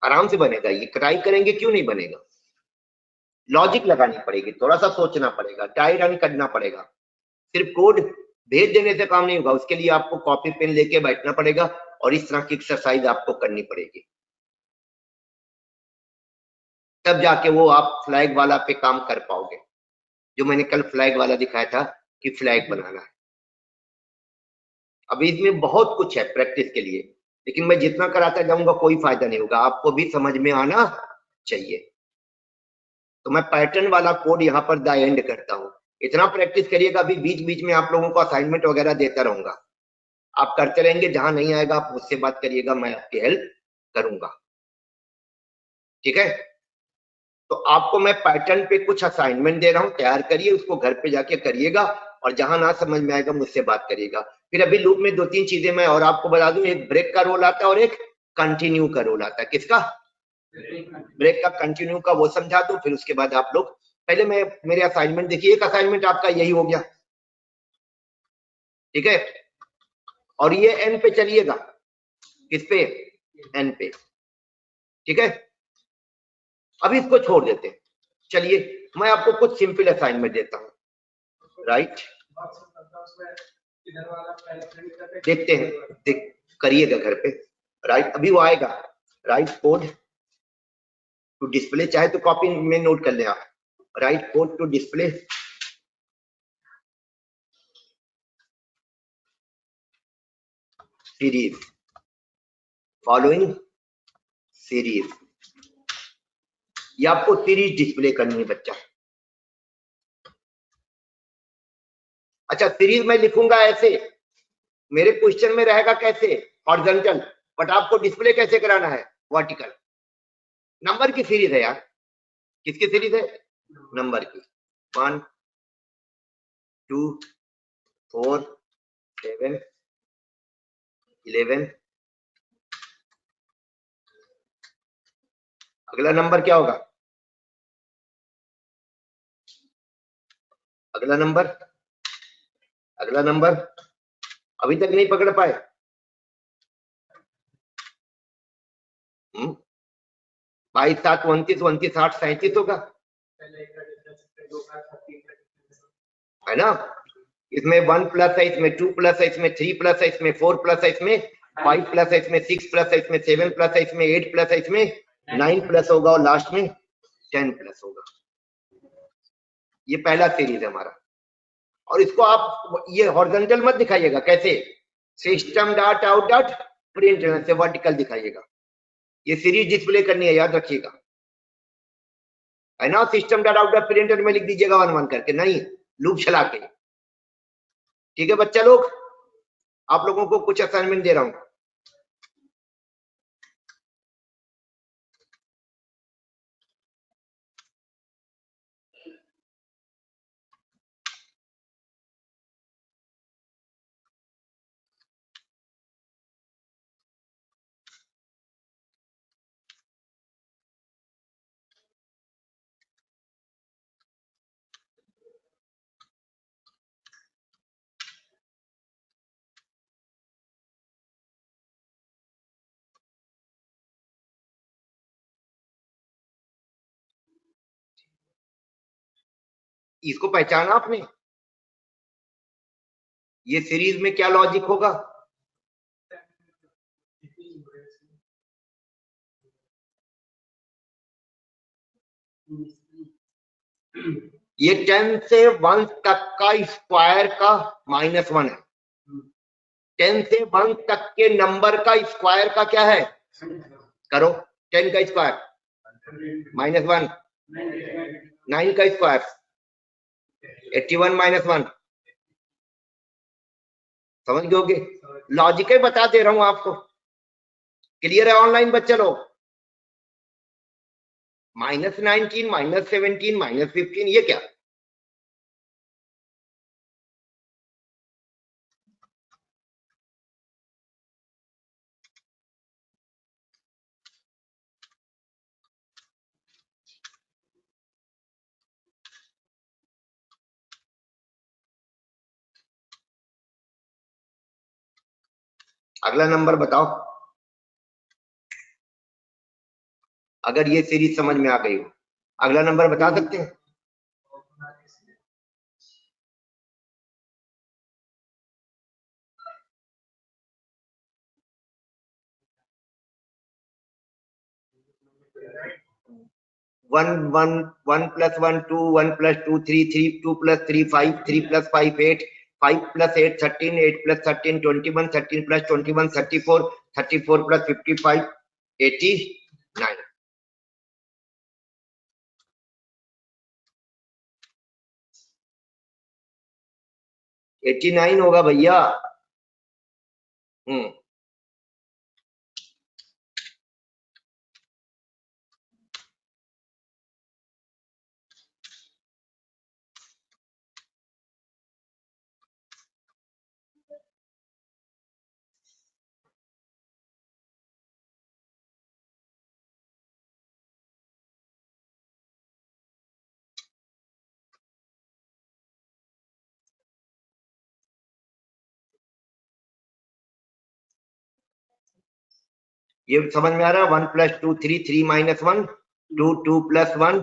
आराम से बनेगा, ये ट्राई करेंगे क्यों नहीं बनेगा। लॉजिक लगानी पड़ेगी, थोड़ा सा सोचना पड़ेगा, ट्राई रन करना पड़ेगा। सिर्फ कोड भेज देने से काम नहीं होगा, उसके लिए आपको कॉपी पेन लेके बैठना पड़ेगा और इस तरह की एक्सरसाइज आपको करनी पड़ेगी, तब जाके वो आप फ्लैग वाला पे काम कर पाओगे। जो मैंने कल फ्लैग वाला दिखाया था कि फ्लैग बनाना है। अभी इसमें बहुत कुछ है प्रैक्टिस के लिए, लेकिन मैं जितना कराता जाऊंगा कोई फायदा नहीं होगा, आपको भी समझ में आना चाहिए। तो मैं पैटर्न वाला कोड यहाँ पर द एंड करता हूँ। इतना प्रैक्टिस करिएगा, अभी बीच बीच में आप लोगों को असाइनमेंट वगैरह देता रहूंगा, आप करते रहेंगे। जहां नहीं आएगा आप मुझसे बात करिएगा, मैं आपकी हेल्प करूंगा, ठीक है। तो आपको मैं पैटर्न पे कुछ असाइनमेंट दे रहा हूं, तैयार करिए, उसको घर पे जाके करिएगा और जहां ना समझ में आएगा मुझसे बात करिएगा। फिर अभी लूप में 2-3 चीजें मैं और आपको बता दूं, एक ब्रेक का रोल आता है और एक कंटिन्यू का रोल आता है। किसका? ब्रेक का। कंटिन्यू का वो समझा दूं, फिर उसके बाद आप लोग पहले मैं मेरे असाइनमेंट देखिए। एक असाइनमेंट आपका यही हो गया, ठीक है। और ये एन पे चलिएगा, किस पे? एन पे, ठीक है। अभी इसको छोड़ देते हैं, चलिए मैं आपको कुछ सिंपल असाइनमेंट देता हूं। राइट, देखते हैं, देख करिएगा घर पे। राइट, अभी वो आएगा। राइट कोड टू डिस्प्ले, चाहे तो कॉपी में नोट कर ले आप। Write code to display series, following series. ये आपको सीरीज डिस्प्ले करनी है बच्चा। अच्छा, सीरीज में लिखूंगा ऐसे, मेरे क्वेश्चन में रहेगा कैसे, हॉरिजॉन्टल, बट आपको डिस्प्ले कैसे कराना है, वर्टिकल। नंबर की सीरीज है यार। किसकी सीरीज है? नंबर की। 1 2 4 7 11। अगला नंबर क्या होगा? अगला नंबर अभी तक नहीं पकड़ पाए? 22 7 29 29 8 37 होगा, है ना? इसमें 1 प्लस है, इसमें 2 प्लस है, इसमें 3 प्लस है, इसमें 4 प्लस है, इसमें 5 प्लस है, इसमें 6 प्लस है, इसमें 7 प्लस है, इसमें 8 प्लस है, इसमें 9 प्लस होगा और लास्ट में 10 प्लस होगा। ये पहला सीरीज है हमारा। और इसको आप ये हॉरिजॉन्टल मत दिखाइएगा, कैसे? System dot out dot print से वर्टिकल दिखाइएगा। ये सीरीज डिस्प्ले करनी है, याद रखिएगा, है ना? System dot out dot printer में लिख दीजिएगा 1 1 करके, नहीं लूप चला के। ठीक है बच्चा लोग, आप लोगों को कुछ असाइनमेंट दे रहा हूं। इसको पहचाना आपने? ये सीरीज में क्या लॉजिक होगा? ये 10 से 1 तक का स्क्वायर का -1 है। 10 से 1 तक के नंबर का स्क्वायर का क्या है? करो, 10 का स्क्वायर -1, 9 का स्क्वायर 81 -1। समझ गए? लॉजिक ही बता दे रहा हूं आपको। क्लियर है ऑनलाइन बच्चे लोग? -19 -17 -15 ये क्या? अगला नंबर बताओ, अगर ये सीरीज समझ में आ गई हो। अगला नंबर बता सकते हैं? One plus 1 2, 1 plus 2 3 3, 2 plus 3 5, 3 plus 5 8, 5 plus 8 13, 8 plus 13 21, 13 plus 21 34, 34 plus 55 89। 89 होगा भैया। ये समझ में आ रहा है? 1 plus 2 3, 3 minus 1 2, 2 plus 1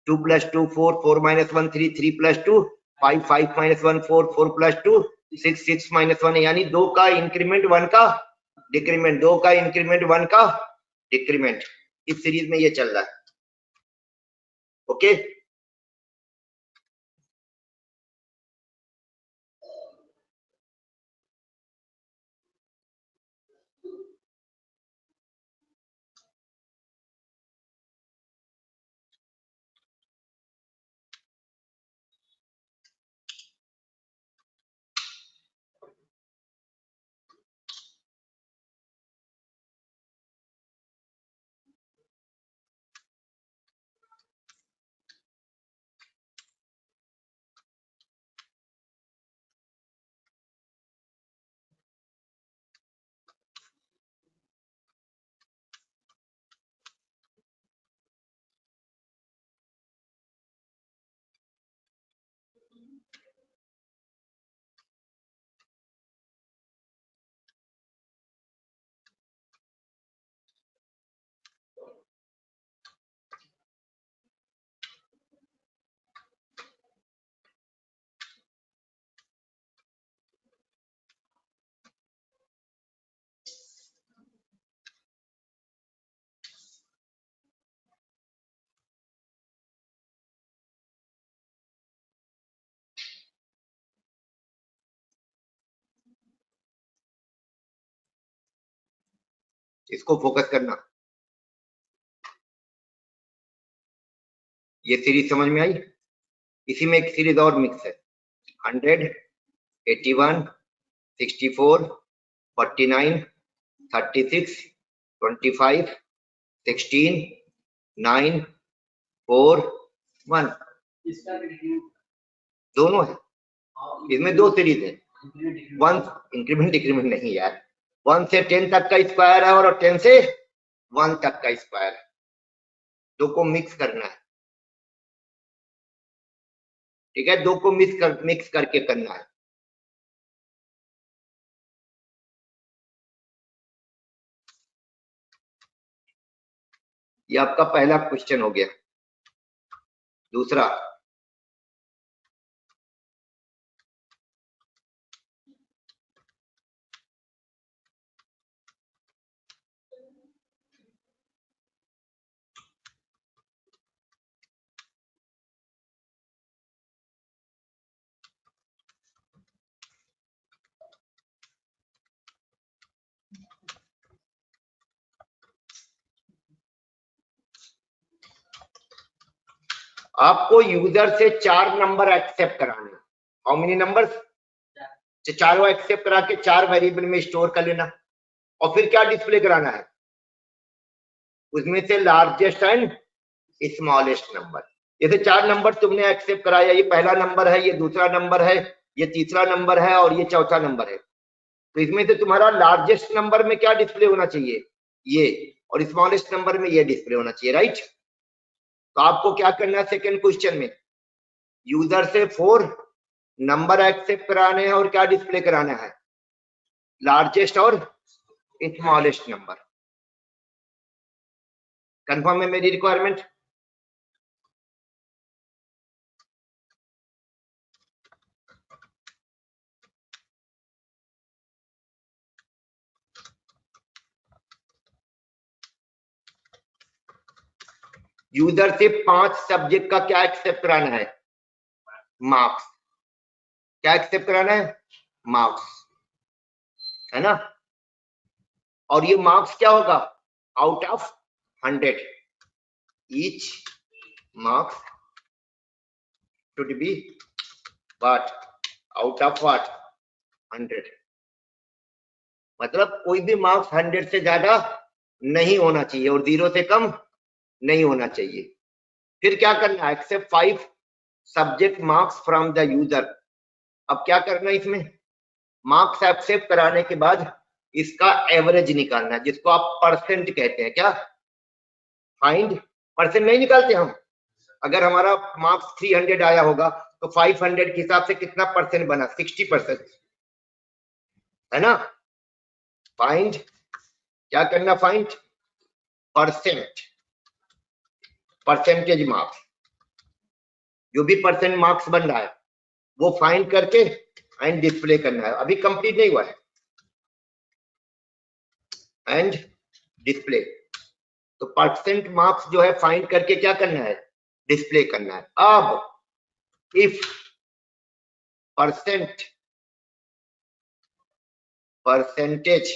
2 plus 2 4, 4 minus 1 3, 3 plus 2 5, 5 minus 1 4, 4 plus 2 6 6 -1 यानी 2 का इंक्रीमेंट 1 का डिक्रीमेंट, 2 का इंक्रीमेंट 1 का डिक्रीमेंट। इस सीरीज में ये चल रहा है। ओके, इसको फोकस करना। ये सीरीज समझ में आई? इसी में एक सीरीज और मिक्स है, 100, 81, 64, 49, 36, 25, 16, 9, 4, 1 दोनों है। इसमें 2 सीरीज है, 1 इंक्रीमेंट डिक्रीमेंट नहीं यार, 1 से 10 तक का स्क्वायर है और 10 से 1 तक का स्क्वायर है। 2 को मिक्स करना है, ठीक है? 2 को मिक्स करके करना है। ये आपका पहला क्वेश्चन हो गया। दूसरा, आपको यूजर से 4 नंबर एक्सेप्ट कराने। How many numbers? 4 एक्सेप्ट करा के 4 वेरिएबल में स्टोर कर लेना और फिर क्या डिस्प्ले कराना है? उसमें से लार्जेस्ट एंड स्मॉलेस्ट नंबर। जैसे 4 नंबर तुमने एक्सेप्ट कराया, ये पहला नंबर है, ये दूसरा नंबर है, ये तीसरा नंबर है और ये चौथा नंबर है। तो इसमें से तुम्हारा लार्जेस्ट नंबर में क्या डिस्प्ले होना चाहिए? ये, और स्मॉलेस्ट नंबर में ये डिस्प्ले होना चाहिए, राइट? तो आपको क्या करना है सेकंड क्वेश्चन में? यूजर से 4 नंबर एक्सेप्ट कराने हैं और क्या डिस्प्ले कराना है? लार्जेस्ट और स्मॉलेस्ट नंबर। कंफर्म है मेरी रिक्वायरमेंट? यूजर से 5 सब्जेक्ट का क्या एक्सेप्ट कराना है? मार्क्स। क्या एक्सेप्ट कराना है? मार्क्स, है ना? और ये मार्क्स क्या होगा? Out of 100। Each marks should be what? out of what? 100। मतलब कोई भी मार्क्स 100 से ज्यादा नहीं होना चाहिए और 0 से कम नहीं होना चाहिए। फिर क्या करना है? Accept 5 subject marks from the user. अब क्या करना है इसमें? मार्क्स एक्सेप्ट कराने के बाद इसका एवरेज निकालना है, जिसको आप परसेंट कहते हैं। क्या? फाइंड परसेंट नहीं निकालते हम। अगर हमारा मार्क्स 300 आया होगा तो 500 के हिसाब से कितना परसेंट बना? 60%, है ना? फाइंड, क्या करना? Find percent, percentage marks. जो भी परसेंट मार्क्स बन रहा है वो फाइंड करके एंड डिस्प्ले करना है, अभी कंप्लीट नहीं हुआ है, एंड डिस्प्ले। तो परसेंट मार्क्स जो है फाइंड करके क्या करना है, डिस्प्ले करना है। अब इफ परसेंटेज,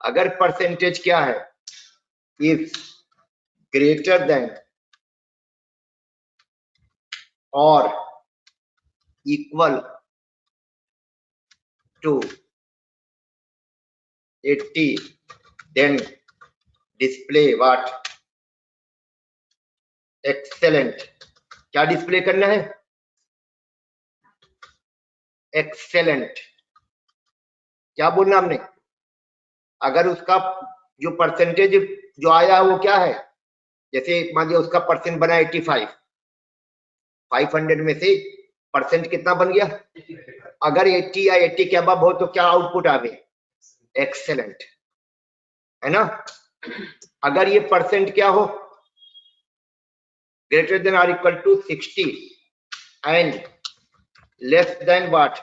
अगर परसेंटेज क्या है, इफ ग्रेटर देन और equal to 80, then display what, excellent। क्या डिस्प्ले करना है, एक्सेलेंट। क्या बोलना हमने, अगर उसका जो परसेंटेज जो आया है वो क्या है, जैसे मान लिया उसका परसेंट बना 85, 500 में से परसेंट कितना बन गया, अगर 80 या 80 के अबव हो तो क्या आउटपुट आ गया, एक्सेलेंट, है ना। अगर ये परसेंट क्या हो, ग्रेटर देन और equal to 60 and less than what,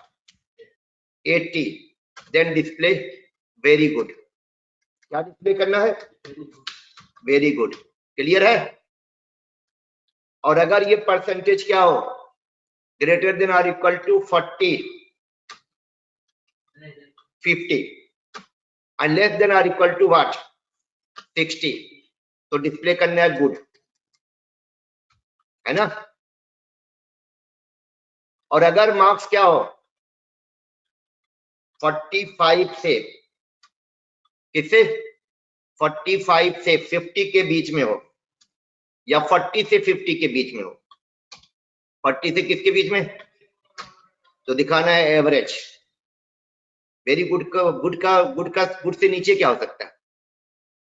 80, then display very good. क्या डिस्प्ले करना है, वेरी गुड। क्लियर है। और अगर ये परसेंटेज क्या हो, ग्रेटर देन और equal to 40, 50 and less than और इक्वल टू व्हाट, 60, तो डिस्प्ले करना है गुड, है ना। और अगर मार्क्स क्या हो, 45 से, किससे, 45 से 50 के बीच में हो, या 40 से 50 के बीच में हो, 40 से किसके बीच में, तो दिखाना है एवरेज। वेरी गुड का गुड से नीचे क्या हो सकता है,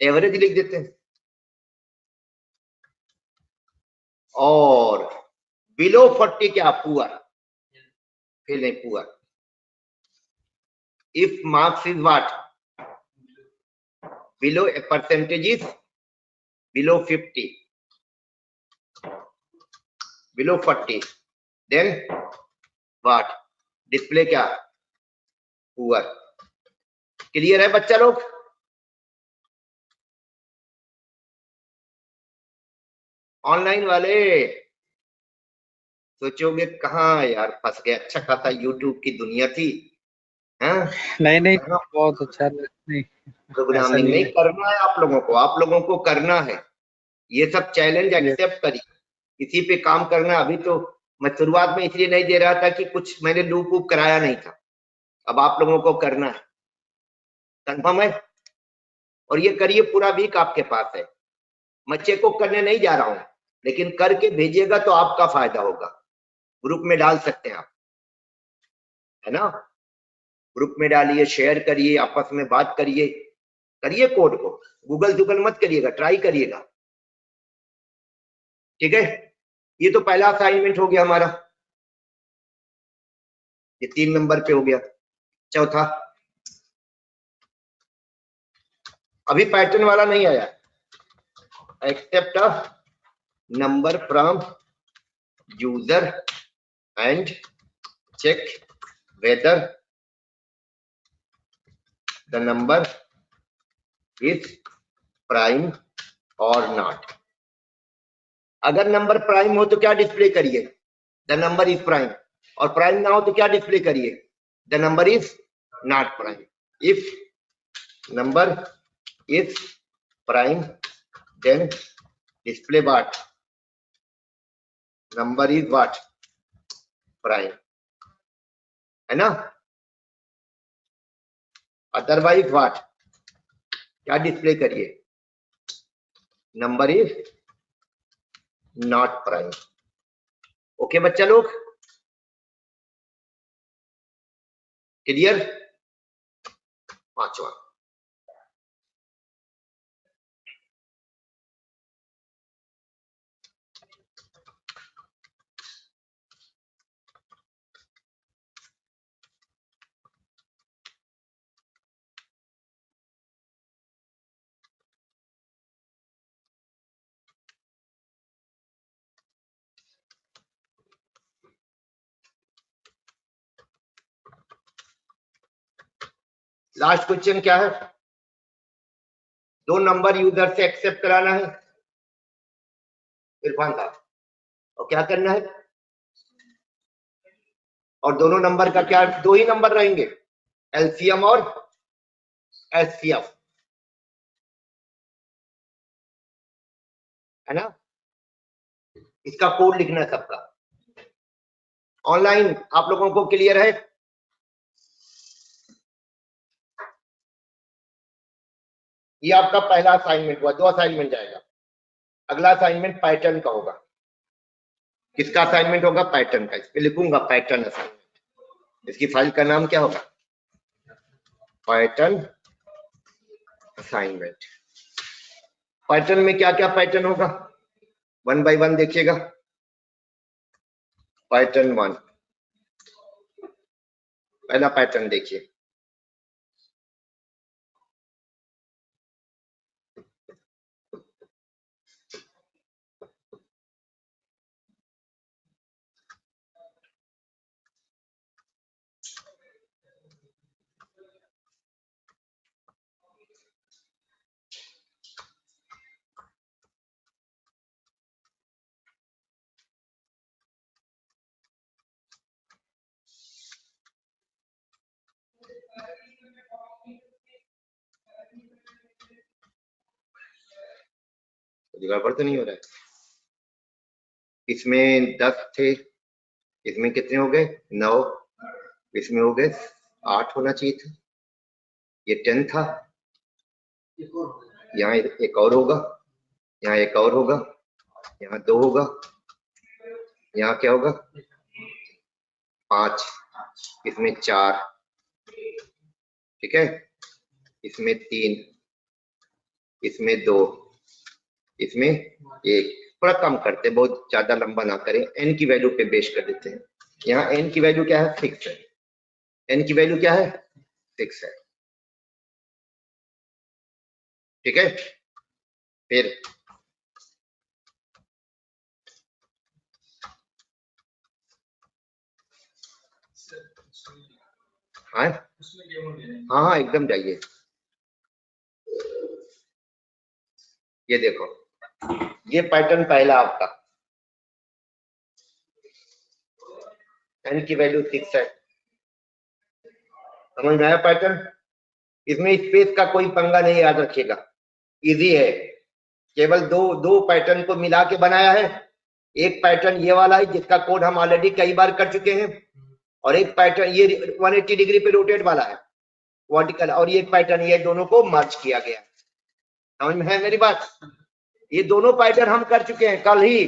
एवरेज लिख देते हैं। और बिलो 40 क्या, पुअर, फिर नहीं poor. If marks is what, below percentage is below 50, below 40, then what, display क्या, पुअर। क्लियर है बच्चा लोग। ऑनलाइन वाले सोचोगे कहाँ यार फंस गए, अच्छा खासा यूट्यूब की दुनिया थी, हाँ?
नहीं नहीं, बहुत अच्छा, नहीं ऐसा
प्रोग्रामिंग
नहीं
नहीं
है।
करना है आप लोगों को, आप लोगों को करना है, ये सब चैलेंज
ये
एक्सेप्ट करिए, इसी पे काम करना। अभी तो मैं शुरुआत में इसलिए नहीं दे रहा था कि कुछ मैंने लूप वूप कराया नहीं था, अब आप लोगों को करना है, कंफर्म है। और ये करिए, पूरा वीक आपके पास है, मैं चेक को करने नहीं जा रहा हूँ, लेकिन करके भेजिएगा तो आपका फायदा होगा। ग्रुप में डाल सकते हैं आप, है ना, ग्रुप में डालिए, शेयर करिए, आपस में बात करिए, करिए कोड को, गूगल मत करिएगा, ट्राई करिएगा, ठीक है। ये तो पहला असाइनमेंट हो गया हमारा, ये 3 नंबर पे हो गया। चौथा, अभी पैटर्न वाला नहीं आया, except a number from user and check whether the number is prime और नॉट। अगर नंबर प्राइम हो तो क्या डिस्प्ले करिए, द नंबर इज प्राइम, और प्राइम ना हो तो क्या डिस्प्ले करिए, the number is not prime. If number is prime then display what, number is what, prime, है ना। अदरवाइज व्हाट, क्या डिस्प्ले करिए, number is not prime. Okay बच्चा लोग, क्लियर। पांचवा, लास्ट क्वेश्चन क्या है? 2 नंबर यूजर से एक्सेप्ट कराना है इरफान साहब, और क्या करना है? और दोनों नंबर का क्या, 2 ही नंबर रहेंगे, एलसीएम और एचसीएफ, है ना? इसका कोड लिखना है सबका। ऑनलाइन आप लोगों को क्लियर है? ये आपका पहला असाइनमेंट हुआ, 2 असाइनमेंट जाएगा। अगला असाइनमेंट पैटर्न का होगा। किसका असाइनमेंट होगा? पैटर्न का। इस पे लिखूंगा पैटर्न असाइनमेंट। इसकी फाइल का नाम क्या होगा? Pattern assignment. पैटर्न में क्या क्या पैटर्न होगा? 1 बाय 1 देखिएगा। पैटर्न 1, पहला पैटर्न देखिए। गड़बड़ तो नहीं हो रहा है? इसमें 10 थे, इसमें कितने हो गए? 9, इसमें हो गए 8 होना चाहिए था। ये 10 था, यहाँ एक और होगा, यहाँ एक और होगा, यहाँ 2 होगा, यहाँ क्या होगा? 5, इसमें 4, ठीक है, इसमें 3, इसमें 2, इसमें 1। थोड़ा कम करते, बहुत ज्यादा लंबा ना करें, n की वैल्यू पे बेस कर देते हैं। यहाँ n की वैल्यू क्या है? 6 है। n की वैल्यू क्या है? 6 है, ठीक है। फिर हाँ हाँ एकदम जाइए। ये देखो, ये पैटर्न पहला आपका, n की वैल्यू 6 है। समझ में आया पैटर्न? इसमें स्पेस का कोई पंगा नहीं, याद रखिएगा, इजी है। केवल दो पैटर्न को मिला के बनाया है। एक पैटर्न ये वाला है जिसका कोड हम ऑलरेडी कई बार कर चुके हैं, और एक पैटर्न ये 180 डिग्री पे रोटेट वाला है वर्टिकल, और ये पैटर्न, ये दोनों को मर्ज किया गया। समझ में है मेरी बात? ये दोनों पैटर्न हम कर चुके हैं कल ही।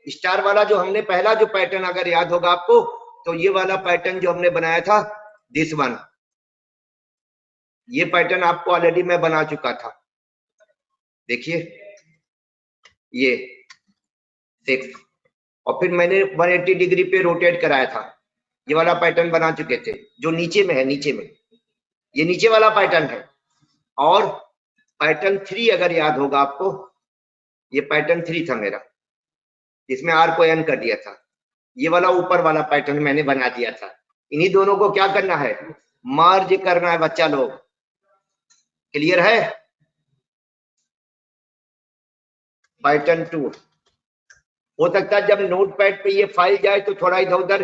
स्टार वाला जो हमने पहला जो पैटर्न, अगर याद होगा आपको, तो ये वाला पैटर्न जो हमने बनाया था, दिस वन, ये पैटर्न आपको ऑलरेडी मैं बना चुका था। देखिए ये 6, और फिर मैंने 180 डिग्री पे रोटेट कराया था। ये वाला पैटर्न बना चुके थे, जो नीचे में है, नीचे में ये नीचे वाला पैटर्न है। और पैटर्न 3 अगर याद होगा आपको, ये पैटर्न 3 था मेरा, जिसमें आर को एन कर दिया था। ये वाला ऊपर वाला पैटर्न मैंने बना दिया था। इन्हीं दोनों को क्या करना है? मर्ज करना है बच्चा लोग। क्लियर है? पैटर्न 2 हो सकता है जब नोटपैड पे ये फाइल जाए तो थोड़ा इधर उधर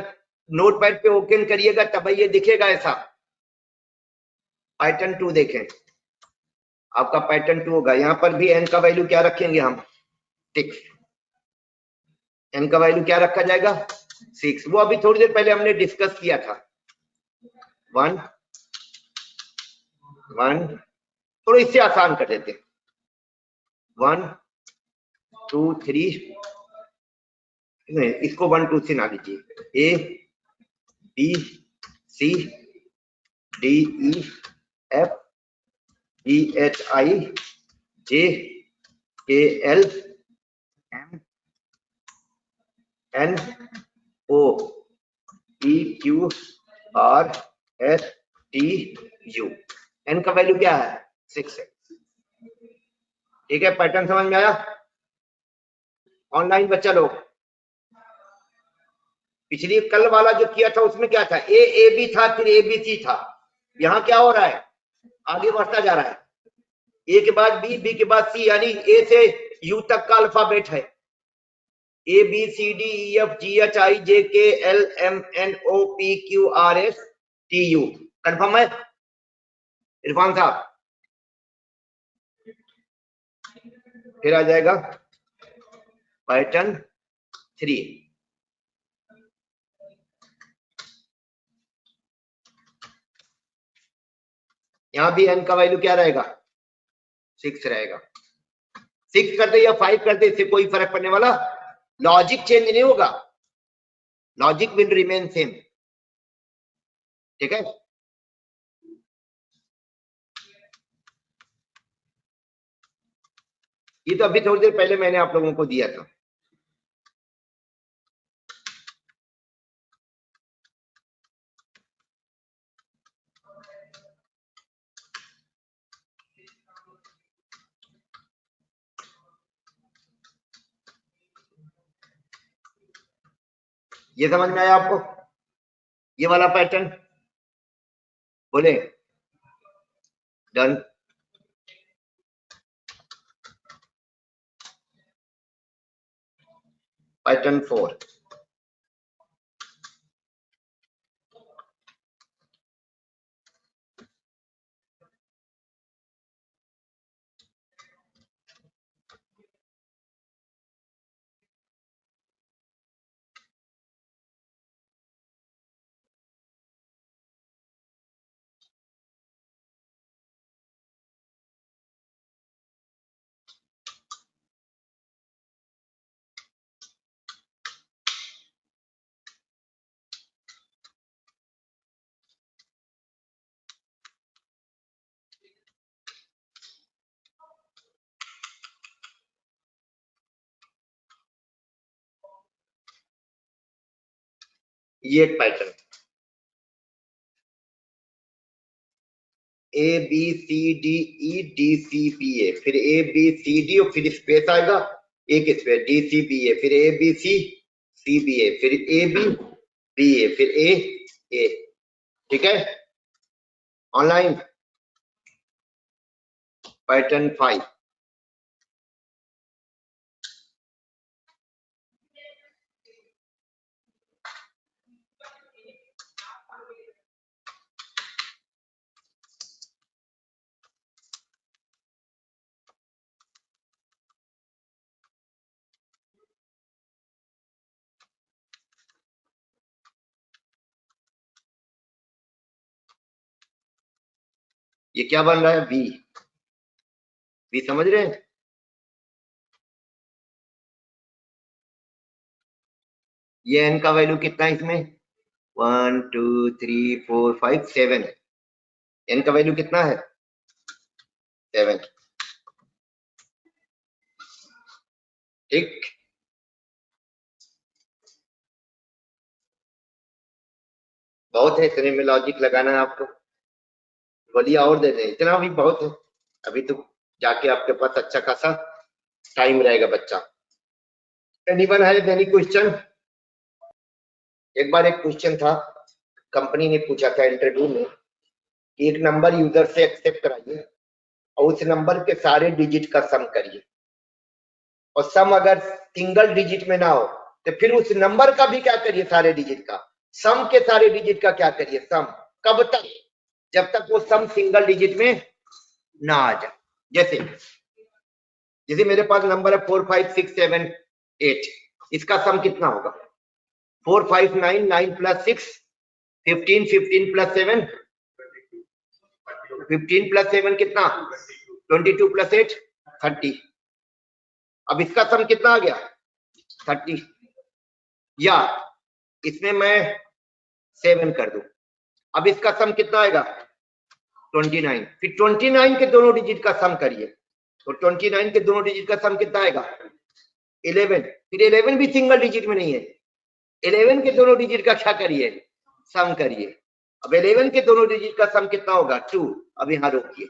नोटपैड पे ओपन करिएगा, तब ये दिखेगा ऐसा। पैटर्न 2 देखें, आपका पैटर्न 2 होगा। यहाँ पर भी एन का वैल्यू क्या रखेंगे हम? 6। एन का वैल्यू क्या रखा जाएगा? 6। वो अभी थोड़ी देर पहले हमने डिस्कस किया था। 1 1, थोड़ा इससे आसान कर देते। 1 2 3, नहीं इसको 1 2 से ना लीजिए। A B C D E F G H I J K L M N O P Q R S T U. N का वैल्यू क्या है? 6 है। ठीक है, पैटर्न समझ में आया? ऑनलाइन बच्चा लोग, पिछली कल वाला जो किया था उसमें क्या था? ए बी था, फिर ए बी सी था, यहाँ क्या हो रहा है, आगे बढ़ता जा रहा है, ए के बाद बी, बी के बाद सी, यानी ए से यू तक का अल्फाबेट है, A B C D E F G H I J K L M N O P Q R S T U. Confirm है इरफान साहब? फिर आ जाएगा पैटर्न 3। यहां भी एन का वैल्यू क्या रहेगा, 6 रहेगा। 6 करते या 5 करते इससे कोई फर्क पड़ने वाला, लॉजिक चेंज नहीं होगा, लॉजिक विल रिमेन सेम। ठीक है, ये तो अभी थोड़ी देर पहले मैंने आप लोगों को दिया था। ये समझ में आया आपको, ये वाला पैटर्न? बोले डन। पैटर्न 4, ये एक pattern, A B C D E D C B A, फिर ए बी सी डी और फिर स्पेस आएगा, एक space D C B A, फिर A B C C B A, फिर ए बी बी ए, फिर ए ए। ठीक है, ऑनलाइन पैटर्न 5, ये क्या बन रहा है, बी। बी समझ रहे हैं? ये एन का वैल्यू कितना है इसमें, 1 2 3 4 5 7 है। एन का वैल्यू कितना है, 7। ठीक, बहुत है, इतने में लॉजिक लगाना है आपको, बोलिए और दे दें, इतना भी बहुत है। अभी तो जाके आपके पास अच्छा खासा टाइम रहेगा बच्चा। एनीवन है एनी क्वेश्चन? एक बार एक क्वेश्चन था, कंपनी ने पूछा था इंटरव्यू में कि एक नंबर यूजर से एक्सेप्ट कराइए और उस नंबर के सारे डिजिट का सम करिए, और सम अगर सिंगल डिजिट में ना हो तो फिर उस नंबर का भी क्या करिए, सारे डिजिट का, सम के सारे डिजिट का क्या करिए, सम। कब तक, जब तक वो सम सिंगल डिजिट में ना आ जाए। जैसे जैसे मेरे पास नंबर है 4 5 6 7 8, इसका सम कितना होगा, 4 5 9 9 प्लस 6 15 15 प्लस 7 15 प्लस 7 कितना, 22 प्लस 8 30। अब इसका सम कितना आ गया, 30, या इसमें मैं 7 कर दूं, अब इसका सम कितना आएगा, 29। फिर 29 के दोनों डिजिट का सम करिए, तो 29 के दोनों डिजिट का सम कितना आएगा, 11। फिर 11 भी सिंगल डिजिट में नहीं है, 11 के दोनों डिजिट का क्या करिए, सम करिए। अब 11 के दोनों डिजिट का सम कितना होगा, 2। अब यहां रोकिए,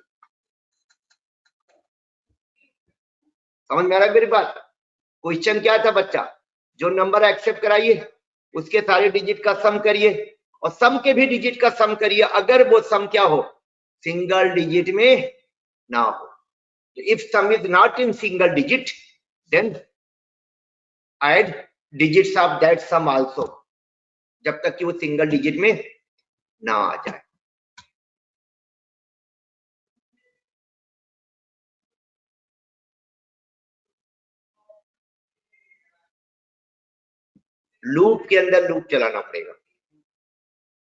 समझ में आ रहा है मेरी बात? क्वेश्चन क्या था बच्चा, जो नंबर एक्सेप्ट कराइए उसके सारे डिजिट का सम करिए, और सम के भी डिजिट का सम करिए, अगर वो सम क्या हो, सिंगल डिजिट में ना हो। If sum is not in single digit then add digits of that sum also, जब तक कि वो सिंगल डिजिट में ना आ जाए। लूप के अंदर लूप चलाना पड़ेगा,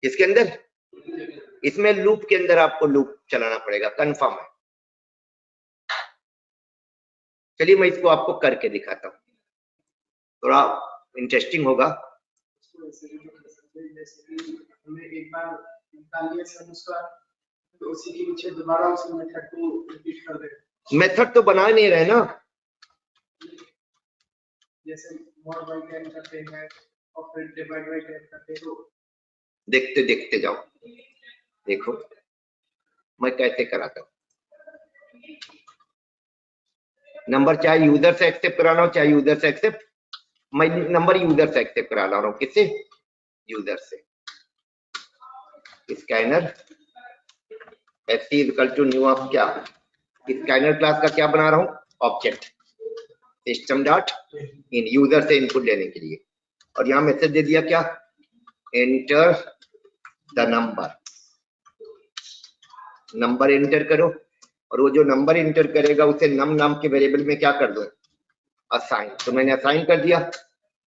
इसके अंदर, इसमें लूप के अंदर आपको लूप चलाना पड़ेगा, कंफर्म है। चलिए मैं इसको आपको करके दिखाता हूँ, थोड़ा इंटरेस्टिंग होगा।
एक बार निकाल लिया सर उसका, तो उसी के पीछे दोबारा उस मेथड को रिपीट कर दें।
मेथड तो बना नहीं रहे ना,
जैसे मॉड बाय 10 करते हैं और फिर डिवाइड बाय 10 करते हैं, तो
देखते देखते जाओ। देखो मैं कैसे कराता हूँ, नंबर चाहे यूजर से एक्सेप्ट कराना हो चाहे यूजर से एक्सेप्ट, मैं नंबर यूजर से एक्सेप्ट करा रहा हूँ। किससे? यूजर से। Scanner SC equal to new of क्या, स्कैनर क्लास का क्या बना रहा हूँ, object system dot in, user से इनपुट लेने के लिए। और यहाँ मैसेज दे दिया क्या, enter the number, number enter करो। और वो जो नंबर एंटर करेगा उसे नम नाम के वेरिएबल में क्या कर दो, असाइन। तो मैंने असाइन कर दिया।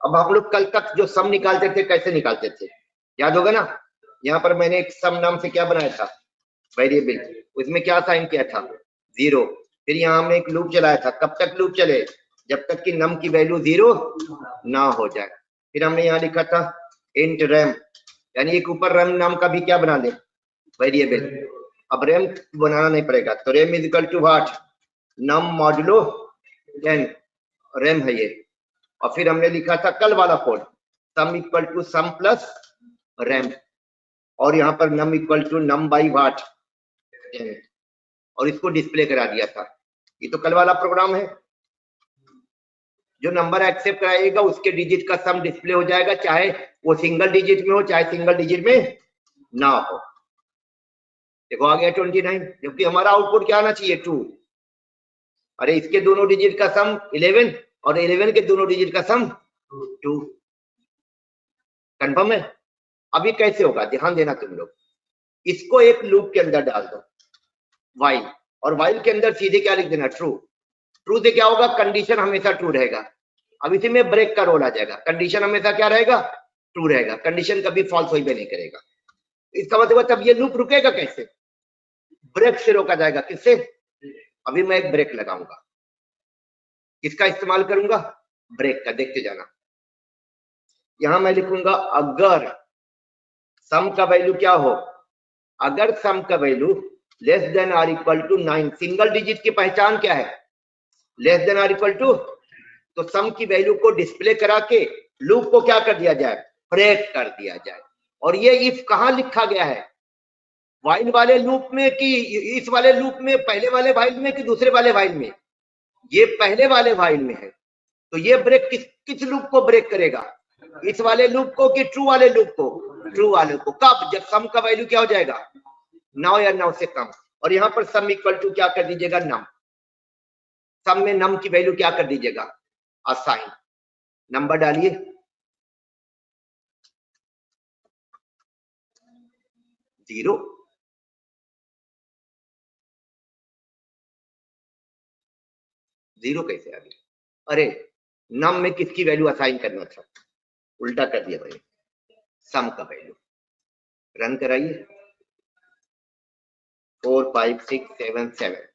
अब हम लोग कल तक जो सम निकालते थे कैसे निकालते थे, याद होगा ना। यहाँ पर मैंने एक सम नाम से क्या बनाया था, वेरिएबल, उसमें क्या असाइन किया था, 0। फिर यहाँ हमने एक लूप चलाया था, कब तक लूप चले, जब तक कि नम की वैल्यू 0 ना हो जाए। फिर हमने यहाँ लिखा था इंट रैम, यानी एक ऊपर रैम नाम का भी क्या बना दे, वेरिएबल। अब रैम बनाना नहीं पड़ेगा, तो rem is equal to what, num modulo 10, rem है ये। और फिर हमने लिखा था कल वाला code, sum equal to sum plus rem, और यहाँ पर num equal to num by what 10, और इसको डिस्प्ले करा दिया था। ये तो कल वाला प्रोग्राम है। जो नंबर एक्सेप्ट कराएगा उसके डिजिट का सम डिस्प्ले हो जाएगा, चाहे वो सिंगल डिजिट में हो चाहे सिंगल डिजिट में ना हो। देखो आ गया 29, जबकि हमारा आउटपुट क्या आना चाहिए, 2। अरे इसके दोनों डिजिट का सम 11 और 11 के दोनों डिजिट का सम 2। कंफर्म है। अभी कैसे होगा, ध्यान देना तुम लोग, इसको एक लूप के अंदर डाल दो, वाइल, और वाइल के अंदर सीधे क्या लिख देना, ट्रू। ट्रू से क्या होगा, कंडीशन हमेशा ट्रू रहेगा। अब इसी में ब्रेक का रोल आ जाएगा, कंडीशन हमेशा क्या रहेगा, ट्रू रहेगा, कंडीशन कभी फॉल्स होई भी नहीं करेगा। इसका मतलब तब ये लूप रुकेगा कैसे, ब्रेक से रोका जाएगा। किससे, अभी मैं एक ब्रेक लगाऊंगा, किसका इस्तेमाल करूंगा, ब्रेक का, देखते जाना। यहां मैं लिखूंगा अगर सम का वैल्यू क्या हो, अगर सम का value less than or equal to 9, single digit की पहचान क्या है, less than or equal to, तो सम की वैल्यू को डिस्प्ले करा के लूप को क्या कर दिया जाए, ब्रेक कर दिया जाए। और ये इफ कहां लिखा गया है, वाइल वाले लूप में कि इस वाले लूप में, पहले वाले वाइल में कि दूसरे वाले वाइल में, ये पहले वाले वाइल में है। तो ये ब्रेक किस लूप को ब्रेक करेगा, इस वाले लूप को कि ट्रू वाले लूप को, ट्रू वाले को। कब, जब सम का वैल्यू क्या हो जाएगा, 9 या 9 से कम। और यहाँ पर सम इक्वल टू क्या कर दीजिएगा, नम। सम में नम की वैल्यू क्या कर दीजिएगा, असाइन। नंबर डालिए, जीरो। जीरो कैसे आ गया, अरे नम में किसकी वैल्यू असाइन करना था, उल्टा कर दिया मैंने, सम का वैल्यू। रन कराइए, 4 5 6 7 7,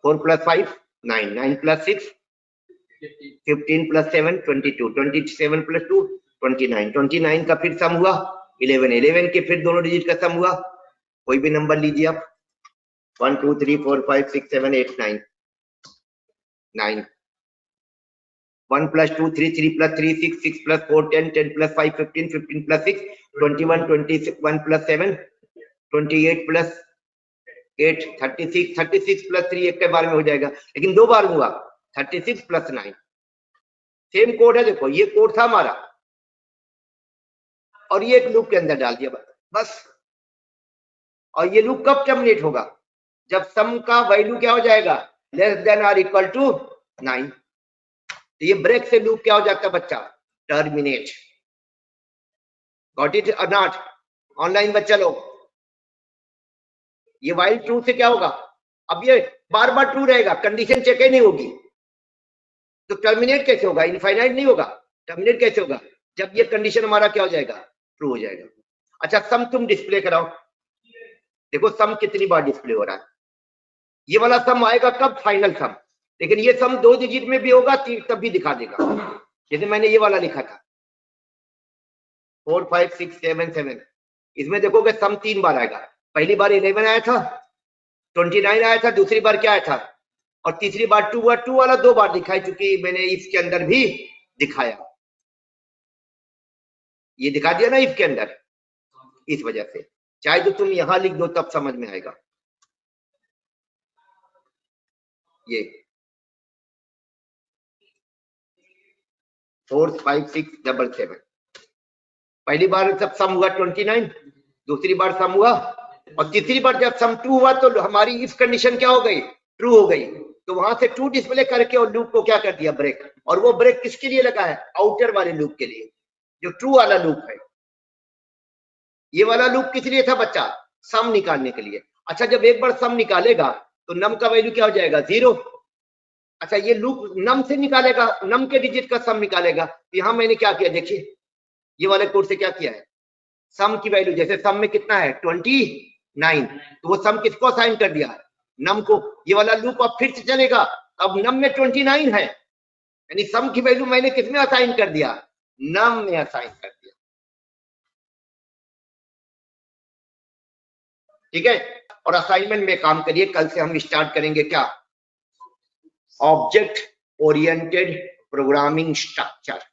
4 + 5 9, 9 + 6 15 + 7 22, 27 + 2 29, 29 का फिर सम हुआ 11, 11 के फिर दोनों डिजिट का सम हुआ, कोई भी नंबर लीजिए आप, 1 2 3 4 5 6 7 8 9, 9, 1 + 2 3, 3 + 3 6, 6 + 4 10, 10 + 5 15, 15 + 6 21, 21 + 7 28 + 8 36, 36 + 3 एक के बार में हो जाएगा, लेकिन दो बार हुआ, 36 + 9। सेम कोड है, देखो ये कोड था हमारा, और ये एक लूप के अंदर डाल दिया बस। और ये लूप कब टर्मिनेट होगा? जब सम का वैल्यू क्या हो जाएगा, लेस देन और इक्वल टू 9। तो ये ब्रेक से लूप क्या हो जाता है बच्चा, टर्मिनेट। गॉट इट और नॉट? ऑनलाइन बच्चा लोग, ये वाइल ट्रू से क्या होगा, अब ये बार बार ट्रू रहेगा, कंडीशन चेक ही नहीं होगी, तो टर्मिनेट कैसे होगा? इनफाइनाइट नहीं होगा, टर्मिनेट कैसे होगा? जब ये कंडीशन हमारा क्या हो जाएगा, ट्रू हो जाएगा। अच्छा सम तुम डिस्प्ले कराओ, देखो सम कितनी बार डिस्प्ले हो रहा है। ये वाला सम आएगा कब, फाइनल सम, लेकिन ये सम 2 डिजिट में भी होगा तब भी दिखा देगा। जैसे मैंने ये वाला लिखा था 4 5 6 7 7, इसमें देखोगे सम 3 बार आएगा। पहली बार 11 आया था, 29 आया था, दूसरी बार क्या आया था, और तीसरी बार 2 हुआ। 2 वाला 2 बार दिखाई चुकी मैंने इसके अंदर भी दिखाया, ये दिखा दिया ना इसके अंदर। इस वजह से चाहे तो तुम यहां लिख दो तब समझ में आएगा। ये 4 5 6 7 7, पहली बार जब सम हुआ 29, दूसरी बार सम हुआ, और तीसरी बार जब सम 2 हुआ तो हमारी इफ कंडीशन क्या हो गई, ट्रू हो गई। तो वहां से ट्रू डिस्प्ले करके और लूप को क्या कर दिया, ब्रेक। और वो ब्रेक किसके लिए लगा है, आउटर वाले लूप के लिए, जो ट्रू वाला लूप है। ये वाला लूप किस लिए था बच्चा, सम निकालने के लिए। अच्छा जब एक बार सम निकालेगा तो नम का वैल्यू क्या हो जाएगा, 0। अच्छा ये लूप नम से निकालेगा, नम के डिजिट का सम निकालेगा। यहां मैंने क्या किया, देखिए ये वाले कोड से क्या किया है, सम की वैल्यू, जैसे सम में कितना है 29, तो वो सम किसको असाइन कर दिया, नम को। ये वाला लूप अब फिर से चलेगा, अब नम में 29 है, यानी सम की वैल्यू मैंने किसमें असाइन कर दिया, नम में असाइन कर दिया। ठीक है, और असाइनमेंट में काम करिए। कल से हम स्टार्ट करेंगे क्या, ऑब्जेक्ट ओरिएंटेड प्रोग्रामिंग स्ट्रक्चर।